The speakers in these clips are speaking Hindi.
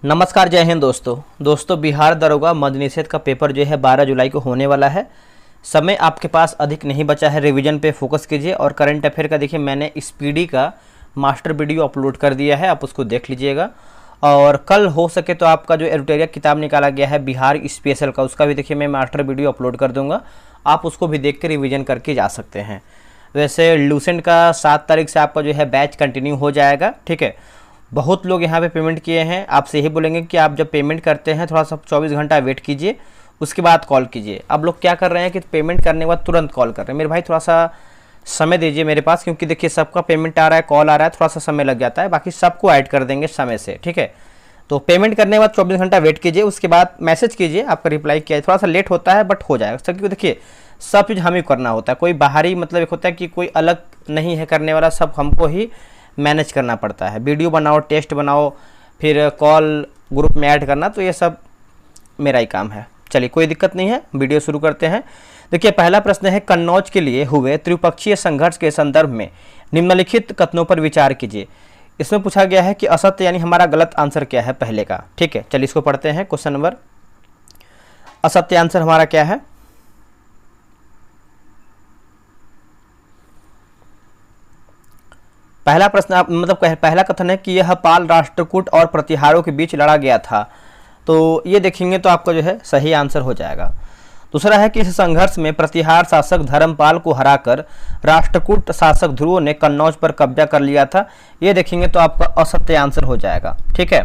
नमस्कार, जय हिंद दोस्तों बिहार दरोगा मद्य निषेध का पेपर जो है 12 जुलाई को होने वाला है। समय आपके पास अधिक नहीं बचा है, रिवीजन पे फोकस कीजिए। और करंट अफेयर का देखिए मैंने स्पीडी का मास्टर वीडियो अपलोड कर दिया है, आप उसको देख लीजिएगा। और कल हो सके तो आपका जो एडिटोरियल किताब निकाला गया है बिहार स्पेशल का, उसका भी देखिए मैं मास्टर वीडियो अपलोड कर दूंगा, आप उसको भी देख के रिविजन करके जा सकते हैं। वैसे लूसेंट का 7 तारीख से आपका जो है बैच कंटिन्यू हो जाएगा, ठीक है। बहुत लोग यहाँ पे पेमेंट किए हैं, आपसे यही बोलेंगे कि आप जब पेमेंट करते हैं थोड़ा सा 24 घंटा वेट कीजिए, उसके बाद कॉल कीजिए। अब लोग क्या कर रहे हैं कि पेमेंट करने के बाद तुरंत कॉल कर रहे हैं। मेरे भाई थोड़ा सा समय दीजिए मेरे पास, क्योंकि देखिए सबका पेमेंट आ रहा है, कॉल आ रहा है, थोड़ा सा समय लग जाता है। बाकी सबको ऐड कर देंगे समय से, ठीक है। तो पेमेंट करने के बाद 24 घंटा वेट कीजिए, उसके बाद मैसेज कीजिए, आपका रिप्लाई किया। थोड़ा सा लेट होता है बट हो जाएगा, क्योंकि देखिए सब चीज़ हमें करना होता है। कोई बाहरी मतलब एक होता है कि कोई अलग नहीं है करने वाला, सब हमको ही मैनेज करना पड़ता है। वीडियो बनाओ, टेस्ट बनाओ, फिर कॉल ग्रुप में ऐड करना, तो ये सब मेरा ही काम है। चलिए कोई दिक्कत नहीं है, वीडियो शुरू करते हैं। देखिए पहला प्रश्न है, कन्नौज के लिए हुए त्रिपक्षीय संघर्ष के संदर्भ में निम्नलिखित कथनों पर विचार कीजिए। इसमें पूछा गया है कि असत्य यानी हमारा गलत आंसर क्या है पहले का, ठीक है। चलिए इसको पढ़ते हैं। क्वेश्चन नंबर, असत्य आंसर हमारा क्या है? पहला प्रश्न मतलब पहला कथन है कि यह पाल राष्ट्रकूट और प्रतिहारों के बीच लड़ा गया था, तो ये देखेंगे तो आपका जो है सही आंसर हो जाएगा। दूसरा है कि इस संघर्ष में प्रतिहार शासक धर्मपाल को हराकर राष्ट्रकूट शासक ध्रुव ने कन्नौज पर कब्जा कर लिया था, ये देखेंगे तो आपका असत्य आंसर हो जाएगा, ठीक है।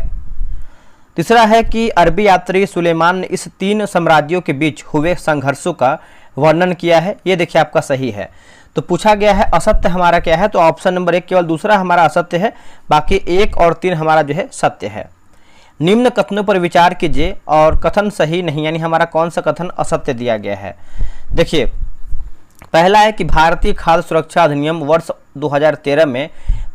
तीसरा है कि अरबी यात्री सुलेमान ने इस 3 साम्राज्यों के बीच हुए संघर्षों का वर्णन किया है, ये देखिए आपका सही है। तो पूछा गया है असत्य हमारा क्या है, तो ऑप्शन नंबर 1 केवल दूसरा हमारा असत्य है, बाकी 1 और 3 हमारा जो है सत्य है। निम्न कथनों पर विचार कीजिए और कथन सही नहीं, यानी हमारा कौन सा कथन असत्य दिया गया है। देखिए पहला है कि भारतीय खाद्य सुरक्षा अधिनियम वर्ष 2013 में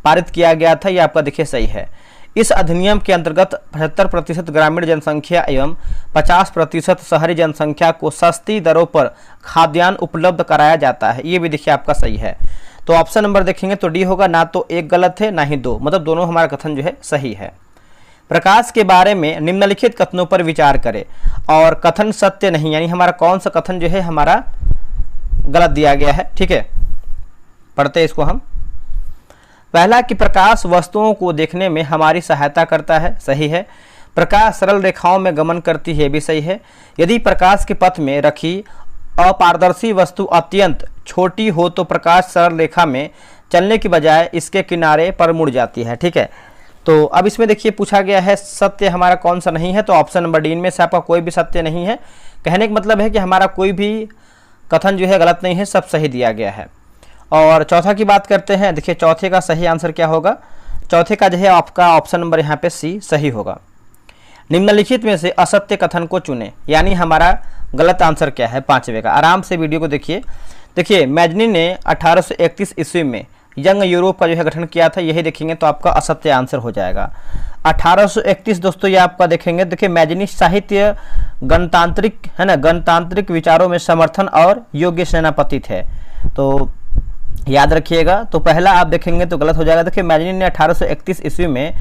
पारित किया गया था, ये आपका देखिए सही है। इस अधिनियम के अंतर्गत 75% ग्रामीण जनसंख्या एवं 50% शहरी जनसंख्या को सस्ती दरों पर खाद्यान्न उपलब्ध कराया जाता है, ये भी देखिए आपका सही है। तो ऑप्शन नंबर देखेंगे तो डी होगा, ना तो 1 गलत है ना ही 2, मतलब दोनों हमारा कथन जो है सही है। प्रकाश के बारे में निम्नलिखित कथनों पर विचार करें और कथन सत्य नहीं, यानी हमारा कौन सा कथन जो है हमारा गलत दिया गया है, ठीक है। पढ़ते हैं इसको हम। पहला कि प्रकाश वस्तुओं को देखने में हमारी सहायता करता है, सही है। प्रकाश सरल रेखाओं में गमन करती है, भी सही है। यदि प्रकाश के पथ में रखी अपारदर्शी वस्तु अत्यंत छोटी हो तो प्रकाश सरल रेखा में चलने की बजाय इसके किनारे पर मुड़ जाती है, ठीक है। तो अब इसमें देखिए पूछा गया है सत्य हमारा कौन सा नहीं है, तो ऑप्शन नंबर डी, इनमें से आपका कोई भी सत्य नहीं है। कहने का मतलब है कि हमारा कोई भी कथन जो है गलत नहीं है, सब सही दिया गया है। और चौथा की बात करते हैं। देखिए चौथे का सही आंसर क्या होगा, चौथे का जो है आपका ऑप्शन नंबर यहाँ पे सी सही होगा। निम्नलिखित में से असत्य कथन को चुने, यानी हमारा गलत आंसर क्या है 5वें का। आराम से वीडियो को देखिए। देखिए मैजनी ने 1831 ईस्वी में यंग यूरोप का जो है गठन किया था, यही देखेंगे तो आपका असत्य आंसर हो जाएगा। 1831 दोस्तों ये आपका देखेंगे, देखिए मैजनी साहित्य गणतांत्रिक है ना, गणतांत्रिक विचारों में समर्थन और योग्य सेनापति थे, तो याद रखिएगा। तो पहला आप देखेंगे तो गलत हो जाएगा। देखिए मैजनी ने 1831 ईस्वी में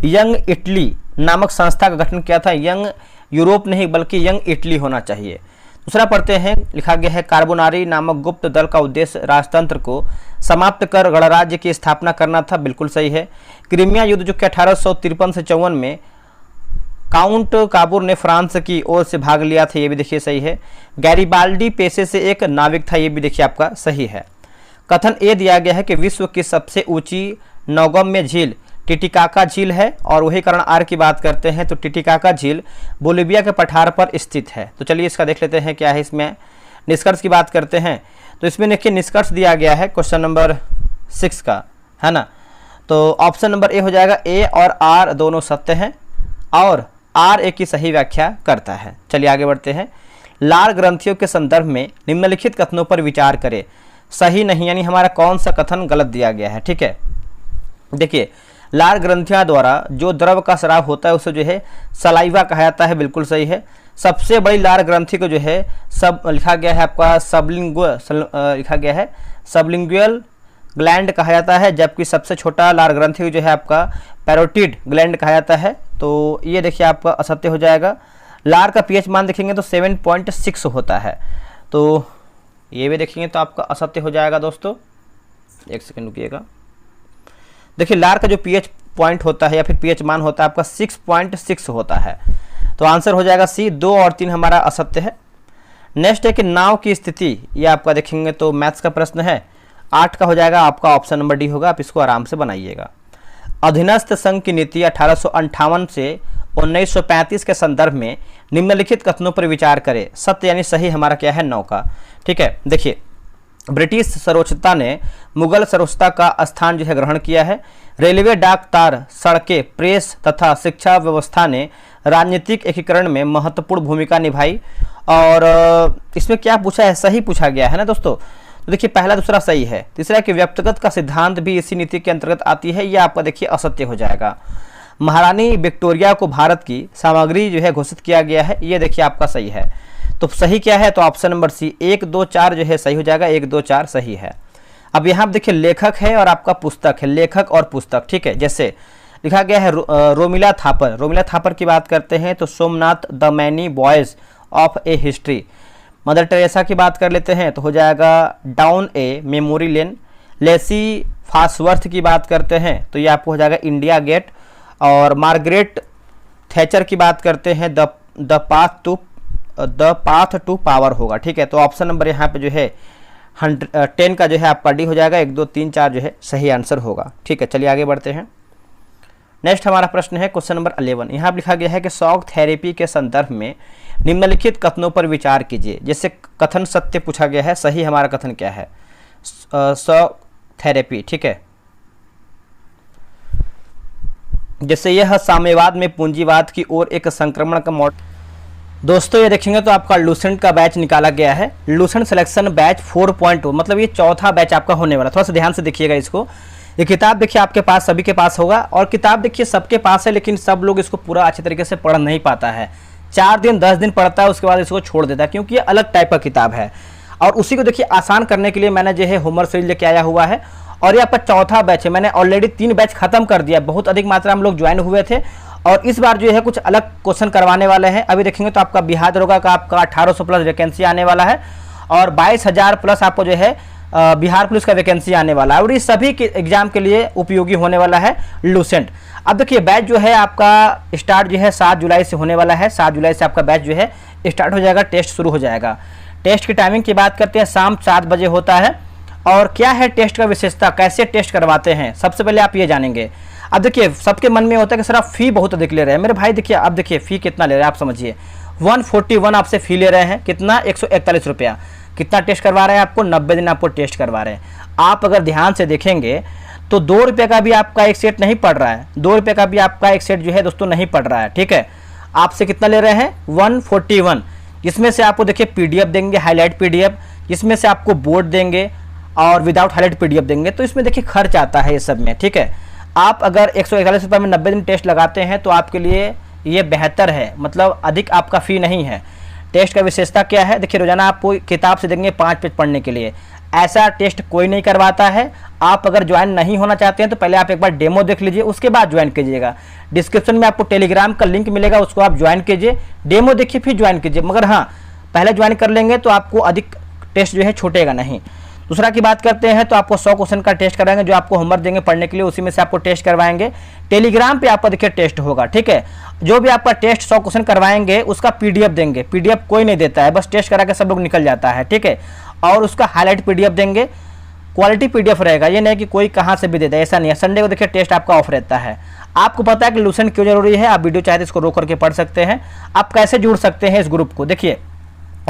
यंग इटली नामक संस्था का गठन किया था, यंग यूरोप नहीं बल्कि यंग इटली होना चाहिए। दूसरा पढ़ते हैं, लिखा गया है कार्बोनारी नामक गुप्त दल का उद्देश्य राजतंत्र को समाप्त कर गणराज्य की स्थापना करना था, बिल्कुल सही है। क्रीमिया युद्ध जो कि 1853 से 54 में काउंट काबूर ने फ्रांस की ओर से भाग लिया था, ये भी देखिए सही है। गैरिबाल्डी पेशे से एक नाविक था, ये भी देखिए आपका सही है। कथन ए दिया गया है कि विश्व की सबसे ऊंची नौगम्य झील टिटिकाका झील है, और वही कारण आर की बात करते हैं तो टिटिकाका झील बोलिविया के पठार पर स्थित है। तो चलिए इसका देख लेते हैं क्या है इसमें। निष्कर्ष की बात करते हैं तो इसमें देखिए निष्कर्ष दिया गया है क्वेश्चन नंबर 6 का, है ना। तो ऑप्शन नंबर ए हो जाएगा, ए और आर दोनों सत्य हैं और आर ए की सही व्याख्या करता है। चलिए आगे बढ़ते हैं। लाल ग्रंथियों के संदर्भ में निम्नलिखित कथनों पर विचार करें, सही नहीं, यानी हमारा कौन सा कथन गलत दिया गया है, ठीक है। देखिए लाल ग्रंथियों द्वारा जो द्रव का स्राव होता है उसे जो है सलाइवा कहा जाता है, बिल्कुल सही है। सबसे बड़ी लाल ग्रंथि को जो है सब लिखा गया है आपका सबलिंगुअल लिखा गया है, सबलिंगुअल ग्लैंड कहा जाता है, जबकि सबसे छोटा लार ग्रंथि जो है आपका पैरोटिड ग्लैंड कहा जाता है। तो ये देखिए आपका असत्य हो जाएगा। लार का पीएच मान देखेंगे तो 7.6 होता है, तो ये भी देखेंगे तो आपका असत्य हो जाएगा दोस्तों। एक सेकंड रुकिएगा। देखिए लार का जो पीएच पॉइंट होता है या फिर पीएच मान होता है आपका 6.6 होता है, तो आंसर हो जाएगा सी। 2 और 3 हमारा असत्य है। नेक्स्ट है कि नाव की स्थिति, ये आपका देखेंगे तो मैथ्स का प्रश्न है। 8 का हो जाएगा आपका, ऑप्शन नंबर डी होगा। आप इसको आराम से बनाइएगा। अधीनस्थ संघ की नीति 1858 से 1935 के संदर्भ में निम्नलिखित कथनों पर विचार करें। सत्य यानी सही हमारा क्या है, 9 का। ठीक है, देखिए ब्रिटिश सर्वोच्चता ने मुगल सर्वोच्चता का स्थान जो है ग्रहण किया है। रेलवे, डाक तार, सड़कें, प्रेस तथा शिक्षा व्यवस्था ने राजनीतिक एकीकरण में महत्वपूर्ण भूमिका निभाई। और इसमें क्या पूछा है, सही पूछा गया है ना दोस्तों। तो देखिए पहला दूसरा सही है। तीसरा कि व्यक्तिगत का सिद्धांत भी इसी नीति के अंतर्गत आती है, यह आपका देखिए असत्य हो जाएगा। महारानी विक्टोरिया को भारत की सामग्री जो है घोषित किया गया है, ये देखिए आपका सही है। तो सही क्या है, तो ऑप्शन नंबर सी 1, 2, 4 जो है सही हो जाएगा। 1, 2, 4 सही है। अब यहाँ पर देखिए लेखक है और आपका पुस्तक है, लेखक और पुस्तक। ठीक है, जैसे लिखा गया है रोमिला थापर। रोमिला थापर की बात करते हैं तो Somnath the many boys of A history. Mother Teresa की बात कर लेते हैं तो हो जाएगा down a memory lane. Lesi फासवर्थ की बात करते हैं तो ये आपको हो जाएगा इंडिया गेट। और मार्गरेट थैचर की बात करते हैं द पाथ टू पावर होगा। ठीक है, तो ऑप्शन नंबर यहाँ पे जो है 10 का जो है आपका डी हो जाएगा। 1, 2, 3, 4 जो है सही आंसर होगा। ठीक है, चलिए आगे बढ़ते हैं। नेक्स्ट हमारा प्रश्न है क्वेश्चन नंबर 11। यहाँ लिखा गया है कि शॉक थेरेपी के संदर्भ में निम्नलिखित कथनों पर विचार कीजिए। जैसे कथन सत्य पूछा गया है, सही हमारा कथन क्या है, शॉक थेरेपी। ठीक है, जैसे यह साम्यवाद में पूंजीवाद की ओर एक संक्रमण का मॉडल। दोस्तों ये देखेंगे तो आपका लूसेंट का बैच निकाला गया है। लूसेंट सिलेक्शन बैच 4.0, मतलब ये चौथा बैच आपका होने वाला। थोड़ा सा ध्यान से देखिएगा इसको। ये किताब देखिए आपके पास, सभी के पास होगा, और किताब देखिए सबके पास है, लेकिन सब लोग इसको पूरा अच्छे तरीके से पढ़ नहीं पाता है। 4 दिन 10 दिन पढ़ता है, उसके बाद इसको छोड़ देता है, क्योंकि ये अलग टाइप का किताब है। और उसी को देखिए आसान करने के लिए मैंने जो है होमवर्क सीरीज लेके आया हुआ है। और ये आपका चौथा बैच है। मैंने ऑलरेडी 3 बैच खत्म कर दिया। बहुत अधिक मात्रा में लोग ज्वाइन हुए थे, और इस बार जो है कुछ अलग क्वेश्चन करवाने वाले हैं। अभी देखेंगे तो आपका बिहार दरोगा का आपका 1800 प्लस वैकेंसी आने वाला है, और 22,000 प्लस आपको जो है बिहार पुलिस का वैकेंसी आने वाला है। और इस सभी के एग्जाम के लिए उपयोगी होने वाला है लूसेंट। अब देखिए बैच जो है आपका स्टार्ट जो है 7 जुलाई से होने वाला है। 7 जुलाई से आपका बैच जो है स्टार्ट हो जाएगा, टेस्ट शुरू हो जाएगा। टेस्ट की टाइमिंग की बात करते हैं, शाम 7 बजे होता है। और क्या है टेस्ट का विशेषता, कैसे टेस्ट करवाते हैं, सबसे पहले आप ये जानेंगे। अब देखिए सबके मन में होता है कि सर आप फी बहुत अधिक ले रहे हैं। मेरे भाई देखिए, अब देखिए फी कितना ले रहे हैं आप समझिए। 141 आपसे फी ले रहे हैं, कितना 141 रुपया। कितना टेस्ट करवा रहे हैं आपको, 90 दिन आपको टेस्ट करवा रहे हैं। आप अगर ध्यान से देखेंगे तो 2 रुपये का भी आपका एक सेट नहीं पड़ रहा है। 2 रुपये का भी आपका एक सेट जो है दोस्तों नहीं पड़ रहा है। ठीक है, आपसे कितना ले रहे हैं 141। इसमें से आपको देखिए पीडीएफ देंगे, हाईलाइट पीडीएफ, इसमें से आपको बोर्ड देंगे और विदाउट हाईलाइट पीडीएफ देंगे। तो इसमें देखिए खर्च आता है ये सब में। ठीक है, आप अगर 141 रुपये में 90 दिन टेस्ट लगाते हैं तो आपके लिए ये बेहतर है, मतलब अधिक आपका फ़ी नहीं है। टेस्ट का विशेषता क्या है, देखिए रोजाना आपको किताब से देंगे 5 पेज पढ़ने के लिए। ऐसा टेस्ट कोई नहीं करवाता है। आप अगर ज्वाइन नहीं होना चाहते हैं तो पहले आप एक बार डेमो देख लीजिए, उसके बाद ज्वाइन कीजिएगा। डिस्क्रिप्शन में आपको टेलीग्राम का लिंक मिलेगा, उसको आप ज्वाइन कीजिए, डेमो देखिए फिर ज्वाइन कीजिए। मगर हाँ, पहले ज्वाइन कर लेंगे तो आपको अधिक टेस्ट जो है छूटेगा नहीं। दूसरा की बात करते हैं तो आपको 100 क्वेश्चन का टेस्ट कराएंगे, जो आपको होमवर्क देंगे पढ़ने के लिए, उसी में से आपको टेस्ट करवाएंगे। टेलीग्राम पे आपका देखिए टेस्ट होगा। ठीक है, जो भी आपका टेस्ट 100 क्वेश्चन करवाएंगे उसका पीडीएफ देंगे। पीडीएफ कोई नहीं देता है, बस टेस्ट करा के सब लोग निकल जाता है। ठीक है, और उसका हाईलाइट पीडीएफ देंगे, क्वालिटी पीडीएफ रहेगा, ये नहीं कि कोई कहाँ से भी देता है, ऐसा नहीं है। संडे को देखिए टेस्ट आपका ऑफ रहता है। आपको पता है कि लूसेंट क्यों जरूरी है, आप वीडियो चाहे तो इसको रोक करके पढ़ सकते हैं। आप कैसे जुड़ सकते हैं इस ग्रुप को, देखिए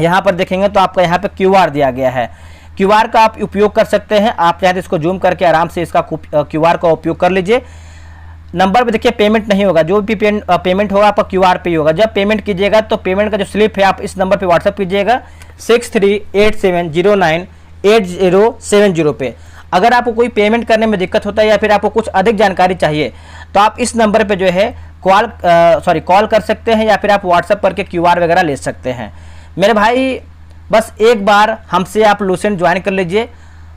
यहाँ पर देखेंगे तो आपका यहाँ पे क्यूआर दिया गया है। क्यूआर का आप उपयोग कर सकते हैं। आप चाहे तो इसको जूम करके आराम से इसका क्यूआर का उपयोग कर लीजिए। नंबर पे देखिए पेमेंट नहीं होगा, जो भी पेमेंट होगा आपका क्यूआर पे ही होगा। जब पेमेंट कीजिएगा तो पेमेंट का जो स्लिप है आप इस नंबर पे व्हाट्सअप कीजिएगा 6387098070 पे। अगर आपको कोई पेमेंट करने में दिक्कत होता है या फिर आपको कुछ अधिक जानकारी चाहिए तो आप इस नंबर पे जो है कॉल कर सकते हैं, या फिर आप व्हाट्सअप करके क्यूआर वगैरह ले सकते हैं। मेरे भाई बस एक बार हमसे आप लूसेंट ज्वाइन कर लीजिए,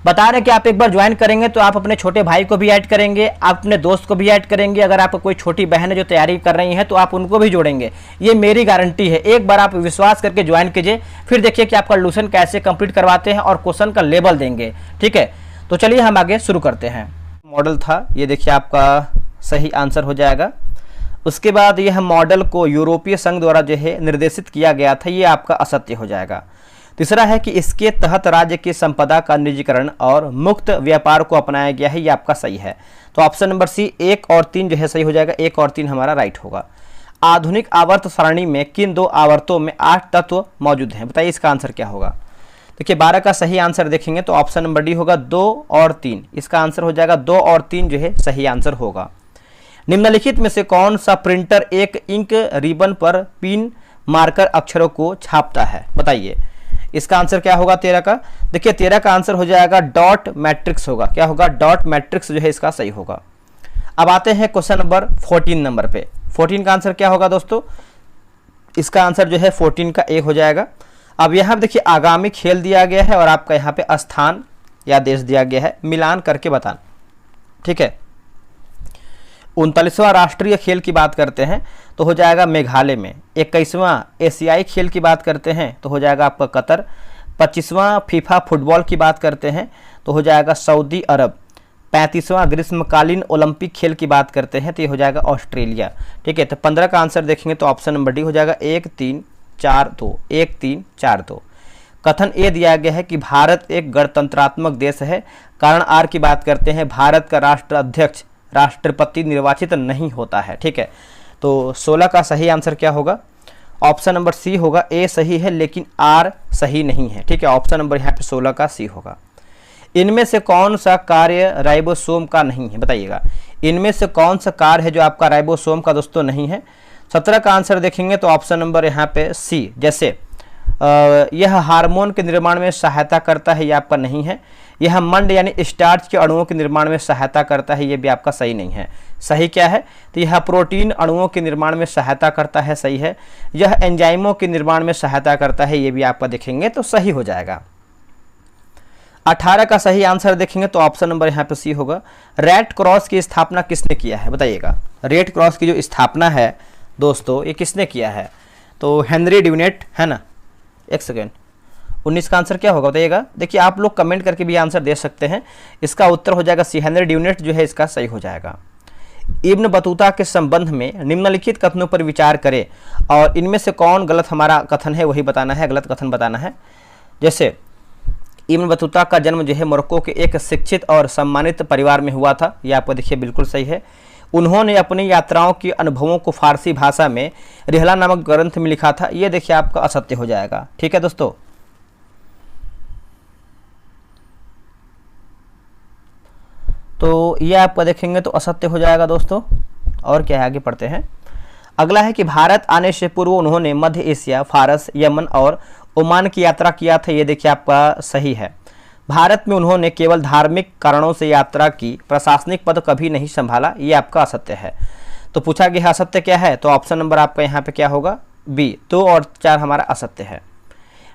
बता रहे हैं कि आप एक बार ज्वाइन करेंगे तो आप अपने छोटे भाई को भी ऐड करेंगे, आप अपने दोस्त को भी ऐड करेंगे, अगर आपको कोई छोटी बहन है जो तैयारी कर रही है तो आप उनको भी जोड़ेंगे। ये मेरी गारंटी है। एक बार आप विश्वास करके ज्वाइन कीजिए, फिर देखिए कि आपका सॉल्यूशन कैसे कंप्लीट करवाते हैं और क्वेश्चन का लेवल देंगे। ठीक है, तो चलिए हम आगे शुरू करते हैं। मॉडल था, ये देखिए आपका सही आंसर हो जाएगा। उसके बाद यह मॉडल को यूरोपीय संघ द्वारा जो है निर्देशित किया गया था, ये आपका असत्य हो जाएगा। तीसरा है कि इसके तहत राज्य की संपदा का निजीकरण और मुक्त व्यापार को अपनाया गया है, ये आपका सही है। तो ऑप्शन नंबर सी 1 और 3 जो है सही हो जाएगा। 1 और 3 हमारा राइट होगा। आधुनिक आवर्त सारणी में किन 2 आवर्तों में 8 तत्व मौजूद हैं, बताइए इसका आंसर क्या होगा। देखिए 12 का सही आंसर देखेंगे तो ऑप्शन नंबर डी होगा 2 और 3। इसका आंसर हो जाएगा 2 और 3 जो है सही आंसर होगा। निम्नलिखित में से कौन सा प्रिंटर एक इंक रिबन पर पिन मार्कर अक्षरों को छापता है, बताइए इसका आंसर क्या होगा 13 का। देखिए 13 का आंसर हो जाएगा डॉट मैट्रिक्स होगा। क्या होगा, डॉट मैट्रिक्स जो है इसका सही होगा। अब आते हैं क्वेश्चन नंबर 14 नंबर पे। 14 का आंसर क्या होगा दोस्तों, इसका आंसर जो है 14 का ए हो जाएगा। अब यहाँ देखिए आगामी खेल दिया गया है और आपका यहाँ पे स्थान या देश दिया गया है, मिलान करके बताना। ठीक है, 39वां राष्ट्रीय खेल की बात करते हैं तो हो जाएगा मेघालय में। 21वां एशियाई खेल की बात करते हैं तो हो जाएगा आपका कतर। 25वां फीफा फुटबॉल की बात करते हैं तो हो जाएगा सऊदी अरब। 35वां ग्रीष्मकालीन ओलंपिक खेल की बात करते हैं तो ये हो जाएगा ऑस्ट्रेलिया। ठीक है, तो 15 का आंसर देखेंगे तो ऑप्शन नंबर डी हो जाएगा 1 3 4 2। 1 3 4 2। कथन ए दिया गया है कि भारत एक गणतंत्रात्मक देश है। कारण आर की बात करते हैं, भारत का राष्ट्राध्यक्ष राष्ट्रपति निर्वाचित नहीं होता है। ठीक है, तो 16 का सही आंसर क्या होगा, ऑप्शन नंबर सी होगा। ए सही है लेकिन आर सही नहीं है। ठीक है, ऑप्शन नंबर यहाँ पे 16 का सी होगा। इनमें से कौन सा कार्य राइबोसोम का नहीं है, बताइएगा इनमें से कौन सा कार्य है जो आपका राइबोसोम का दोस्तों नहीं है। 17 का आंसर देखेंगे तो ऑप्शन नंबर यहाँ पे सी, जैसे यह हार्मोन के निर्माण में सहायता करता है, ये आपका नहीं है। यह मंड यानी स्टार्च के अणुओं के निर्माण में सहायता करता है, ये भी आपका सही नहीं है। सही क्या है, तो यह प्रोटीन अणुओं के निर्माण में सहायता करता है, सही है। यह एंजाइमों के निर्माण में सहायता करता है, ये भी आपका देखेंगे तो सही हो जाएगा। 18 का सही आंसर देखेंगे तो ऑप्शन नंबर यहाँ पे सी होगा। रेड क्रॉस की स्थापना किसने किया है, बताइएगा रेड क्रॉस की जो स्थापना है दोस्तों ये किसने किया है, तो हेनरी ड्यूनेट है ना। एक सेकेंड, 19 का आंसर क्या होगा बताइएगा। देखिए आप लोग कमेंट करके भी आंसर दे सकते हैं, इसका उत्तर हो जाएगा सी, हेनरी ड्यूनेट जो है इसका सही हो जाएगा। इब्न बतूता के संबंध में निम्नलिखित कथनों पर विचार करें और इनमें से कौन गलत हमारा कथन है वही बताना है, गलत कथन बताना है। जैसे इब्न बतूता का जन्म जो है मोरक्को के एक शिक्षित और सम्मानित परिवार में हुआ था, ये आपको देखिए बिल्कुल सही है। उन्होंने अपनी यात्राओं के अनुभवों को फारसी भाषा में रिहला नामक ग्रंथ में लिखा था, ये देखिए आपका असत्य हो जाएगा। ठीक है दोस्तों, तो ये आपका देखेंगे तो असत्य हो जाएगा दोस्तों। और क्या है, आगे पढ़ते हैं। अगला है कि भारत आने से पूर्व उन्होंने मध्य एशिया, फारस, यमन और ओमान की यात्रा किया था, ये देखिए आपका सही है। भारत में उन्होंने केवल धार्मिक कारणों से यात्रा की, प्रशासनिक पद कभी नहीं संभाला, ये आपका असत्य है। तो पूछा गया असत्य क्या है, तो ऑप्शन नंबर आपका यहाँ पे क्या होगा बी, 2 और 4 हमारा असत्य है।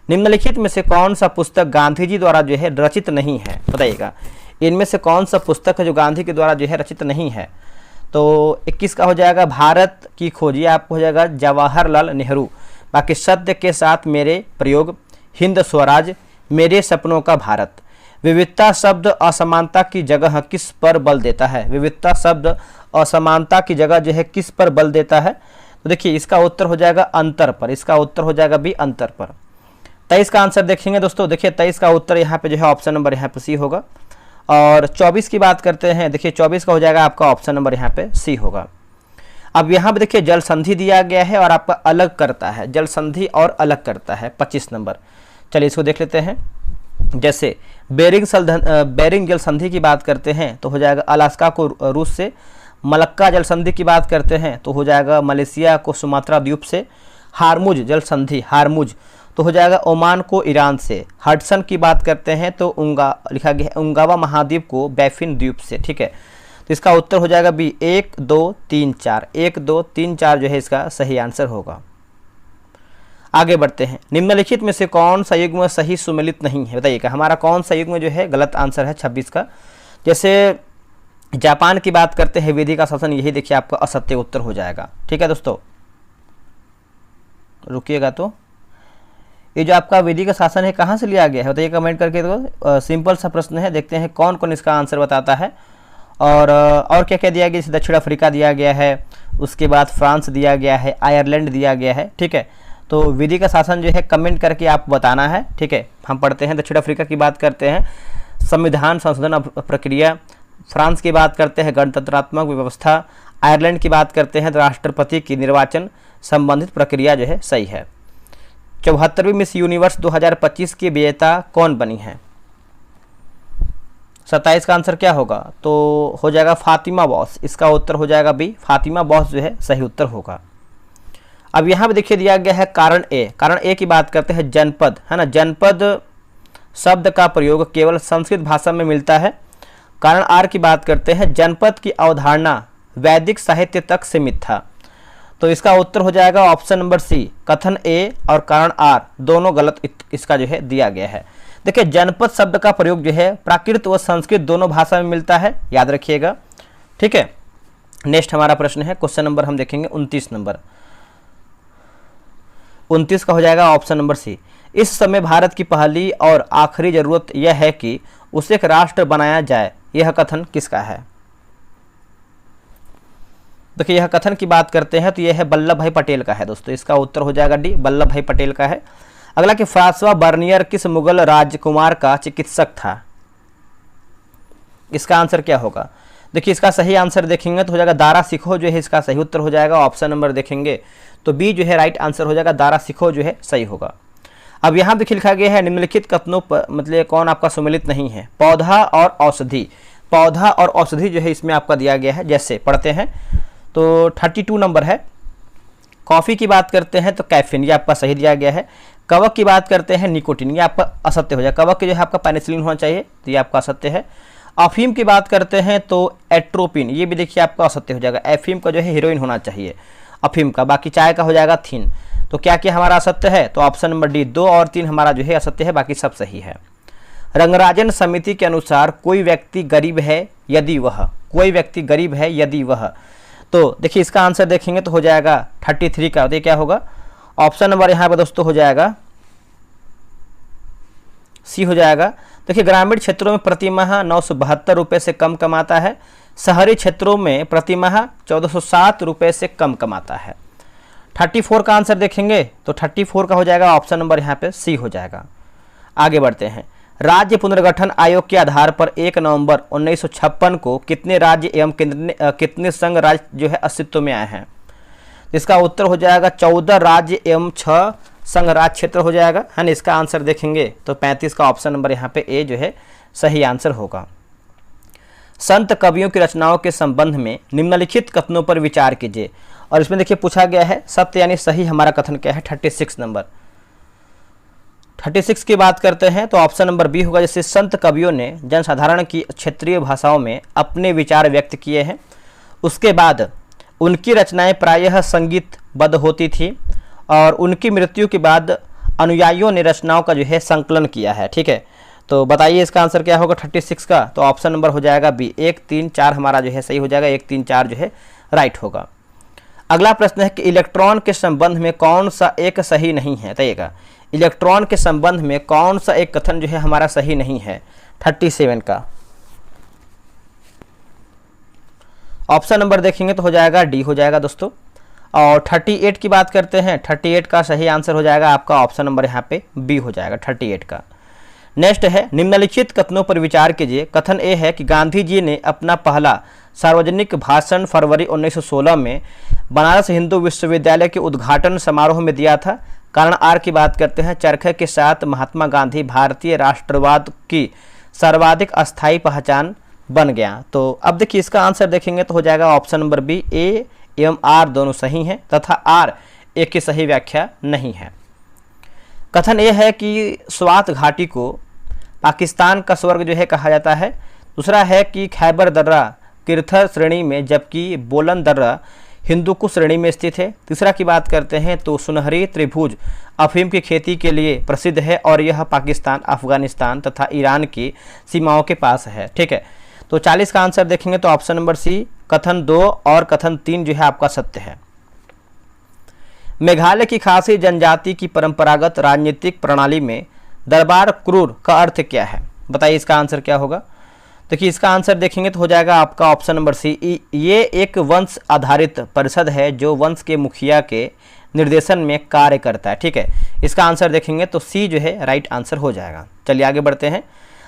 निम्नलिखित में से कौन सा पुस्तक गांधी जी द्वारा जो है रचित नहीं है, बताइएगा इनमें से कौन सा पुस्तक है जो गांधी के द्वारा जो है रचित नहीं है। तो 21 का हो जाएगा भारत की खोज, ये आपको हो जाएगा जवाहरलाल नेहरू। बाकी सत्य के साथ मेरे प्रयोग, हिंद स्वराज, मेरे सपनों का भारत। विविधता शब्द असमानता की जगह किस पर बल देता है, विविधता शब्द असमानता की जगह जो है किस पर बल देता है, तो देखिए इसका उत्तर हो जाएगा अंतर पर, इसका उत्तर हो जाएगा बी अंतर पर। 23 का आंसर देखेंगे दोस्तों, देखिए 23 का उत्तर यहाँ पे जो है ऑप्शन नंबर यहाँ पे सी होगा। और 24 की बात करते हैं, देखिए 24 का हो जाएगा आपका ऑप्शन नंबर यहाँ पे सी होगा। अब यहाँ पे देखिए जल संधि दिया गया है और आपका अलग करता है, जल संधि और अलग करता है 25 नंबर। चलिए इसको देख लेते हैं। जैसे बेरिंग जल संधि की बात करते हैं तो हो जाएगा अलास्का को रूस से। मलक्का जल संधि की बात करते हैं तो हो जाएगा मलेशिया को सुमात्रा द्वीप से। हारमुज जल संधि, हारमुज तो हो जाएगा ओमान को ईरान से। हडसन की बात करते हैं तो लिखा गया है उंगावा महाद्वीप को बैफिन द्वीप से। ठीक है, तो इसका उत्तर हो जाएगा बी 1 2 3 4। 1 2 3 4 जो है इसका सही आंसर होगा। आगे बढ़ते हैं। निम्नलिखित में से कौन सा युग्म सही सुमेलित नहीं है, बताइएगा हमारा कौन सा युग्म जो है गलत आंसर है 26 का। जैसे जापान की बात करते हैं विधि का शासन, यही देखिए आपका असत्य उत्तर हो जाएगा। ठीक है दोस्तों, रुकिएगा। तो ये जो आपका विधि का शासन है कहाँ से लिया गया है बताइए कमेंट करके। तो सिंपल सा प्रश्न है, देखते हैं कौन कौन इसका आंसर बताता है। और क्या क्या दिया गया, जैसे दक्षिण अफ्रीका दिया गया है, उसके बाद फ्रांस दिया गया है, आयरलैंड दिया गया है। ठीक है, तो विधि का शासन जो है कमेंट करके आप बताना है। ठीक है, हम पढ़ते हैं। दक्षिण अफ्रीका की बात करते हैं संविधान संशोधन प्रक्रिया, फ्रांस की बात करते हैं गणतंत्रात्मक व्यवस्था, आयरलैंड की बात करते हैं राष्ट्रपति की निर्वाचन संबंधित प्रक्रिया जो है सही है। 74वीं मिस यूनिवर्स 2025 की विजेता कौन बनी है? 27 का आंसर क्या होगा? तो हो जाएगा फातिमा बॉस, इसका उत्तर हो जाएगा बी, फातिमा बॉस जो है सही उत्तर होगा। अब यहाँ पे देखिए दिया गया है कारण ए। कारण ए की बात करते हैं जनपद, है ना। जनपद शब्द का प्रयोग केवल संस्कृत भाषा में मिलता है। कारण आर की बात करते हैं जनपद की अवधारणा वैदिक साहित्य तक सीमित था। तो इसका उत्तर हो जाएगा ऑप्शन नंबर सी, कथन ए और कारण आर दोनों गलत इसका जो है दिया गया है। देखिए जनपद शब्द का प्रयोग जो है प्राकृत व संस्कृत दोनों भाषा में मिलता है, याद रखिएगा। ठीक है, नेक्स्ट हमारा प्रश्न है, क्वेश्चन नंबर हम देखेंगे 29 नंबर। 29 का हो जाएगा ऑप्शन नंबर सी। इस समय भारत की पहली और आखिरी जरूरत यह है कि उसे एक राष्ट्र बनाया जाए, यह कथन किसका है? देखिए यह कथन की बात करते हैं तो यह है वल्लभ भाई पटेल का है दोस्तों, इसका उत्तर हो जाएगा डी, वल्लभ भाई पटेल का है। अगला कि फ्रांसवा बर्नियर किस मुगल राजकुमार का चिकित्सक था? इसका आंसर क्या होगा? देखिए इसका सही आंसर देखेंगे तो हो जाएगा दारा सिखो जो है इसका सही उत्तर हो जाएगा। ऑप्शन नंबर देखेंगे तो बी जो है राइट आंसर हो जाएगा, दारा सिखो जो है सही होगा। अब यहाँ देखिए लिखा गया है निम्नलिखित कथनों पर मतलब कौन आपका सुमेलित नहीं है? पौधा और औषधि, पौधा और औषधि जो है इसमें आपका दिया गया है। जैसे पढ़ते हैं तो 32 नंबर है। कॉफ़ी की बात करते हैं तो कैफीन, ये आपका सही दिया गया है। कवक की बात करते हैं निकोटिन, ये आपका असत्य हो जाएगा। कवक जो है आपका पेनिसिलिन होना चाहिए, तो ये आपका असत्य है। अफीम की बात करते हैं तो एट्रोपिन, ये भी देखिए आपका असत्य हो जाएगा। एफीम का जो है हीरोइन होना चाहिए अफीम का। बाकी चाय का हो जाएगा थीन। तो क्या क्या हमारा असत्य है? तो ऑप्शन नंबर डी 2 और 3 हमारा जो है असत्य है, बाकी सब सही है। रंगराजन समिति के अनुसार कोई व्यक्ति गरीब है यदि वह, कोई व्यक्ति गरीब है यदि वह, तो देखिए इसका आंसर देखेंगे तो हो जाएगा 33 का। तो क्या होगा? ऑप्शन नंबर यहाँ पर दोस्तों हो जाएगा सी हो जाएगा। देखिए ग्रामीण क्षेत्रों में प्रतिमाह 972 रुपये से कम कमाता है, शहरी क्षेत्रों में प्रतिमाह 1407 रुपये से कम कमाता है। 34 का आंसर देखेंगे तो 34 का हो जाएगा ऑप्शन नंबर यहाँ पे सी हो जाएगा। आगे बढ़ते हैं। राज्य पुनर्गठन आयोग के आधार पर 1 नवंबर 1956 को कितने राज्य एवं कितने संघ राज्य जो है अस्तित्व में आए हैं? इसका उत्तर हो जाएगा 14 राज्य एवं 6 संघ राज्य क्षेत्र हो जाएगा, है ना। इसका आंसर देखेंगे तो 35 का ऑप्शन नंबर यहाँ पे ए जो है सही आंसर होगा। संत कवियों की रचनाओं के संबंध में निम्नलिखित कथनों पर विचार कीजिए। और इसमें देखिए पूछा गया है सत्य यानी सही हमारा कथन क्या है? 36 नंबर। 36 की बात करते हैं तो ऑप्शन नंबर बी होगा। जैसे संत कवियों ने जनसाधारण की क्षेत्रीय भाषाओं में अपने विचार व्यक्त किए हैं, उसके बाद उनकी रचनाएं प्रायः संगीतबद्ध होती थी और उनकी मृत्यु के बाद अनुयायियों ने रचनाओं का जो है संकलन किया है। ठीक है, तो बताइए इसका आंसर क्या होगा 36 का? तो ऑप्शन नंबर हो जाएगा बी, 1, 3, 4 हमारा जो है सही हो जाएगा। 1, 3, 4 जो है राइट होगा। अगला प्रश्न है कि इलेक्ट्रॉन के संबंध में कौन सा एक सही नहीं है? बताइएगा इलेक्ट्रॉन के संबंध में कौन सा एक कथन जो है हमारा सही नहीं है? 37 का ऑप्शन नंबर देखेंगे तो हो जाएगा डी हो जाएगा दोस्तों। और 38 की बात करते हैं, 38 का सही आंसर हो जाएगा आपका ऑप्शन नंबर यहाँ पे बी हो जाएगा 38 का। नेक्स्ट है निम्नलिखित कथनों पर विचार कीजिए। कथन ए है कि गांधी जी ने अपना पहला सार्वजनिक भाषण फरवरी 1916 में बनारस हिंदू विश्वविद्यालय के उद्घाटन समारोह में दिया था। कारण आर की बात करते हैं चरखे के साथ महात्मा गांधी भारतीय राष्ट्रवाद की सर्वाधिक अस्थायी पहचान बन गया। तो अब देखिए इसका आंसर देखेंगे तो हो जाएगा ऑप्शन नंबर बी, ए एवं आर दोनों सही हैं तथा आर एक की सही व्याख्या नहीं है। कथन ये है कि स्वात घाटी को पाकिस्तान का स्वर्ग जो है कहा जाता है। दूसरा है कि खैबर दर्रा किरथर श्रेणी में जबकि बोलन दर्रा हिंदुकुश श्रेणी में स्थित है। तीसरा की बात करते हैं तो सुनहरी त्रिभुज अफीम की खेती के लिए प्रसिद्ध है और यह पाकिस्तान, अफगानिस्तान तथा ईरान की सीमाओं के पास है। ठीक है, तो 40 का आंसर देखेंगे तो ऑप्शन नंबर सी कथन 2 और कथन 3 जो है आपका सत्य है। मेघालय की खासी जनजाति की परंपरागत राजनीतिक प्रणाली में दरबार क्रूर का अर्थ क्या है? बताइए इसका आंसर क्या होगा। देखिए इसका आंसर देखेंगे तो हो जाएगा आपका ऑप्शन नंबर सी। ये एक वंश आधारित परिषद है जो वंश के मुखिया के निर्देशन में कार्य करता है। ठीक है, इसका आंसर देखेंगे तो सी जो है राइट आंसर हो जाएगा। चलिए आगे बढ़ते हैं।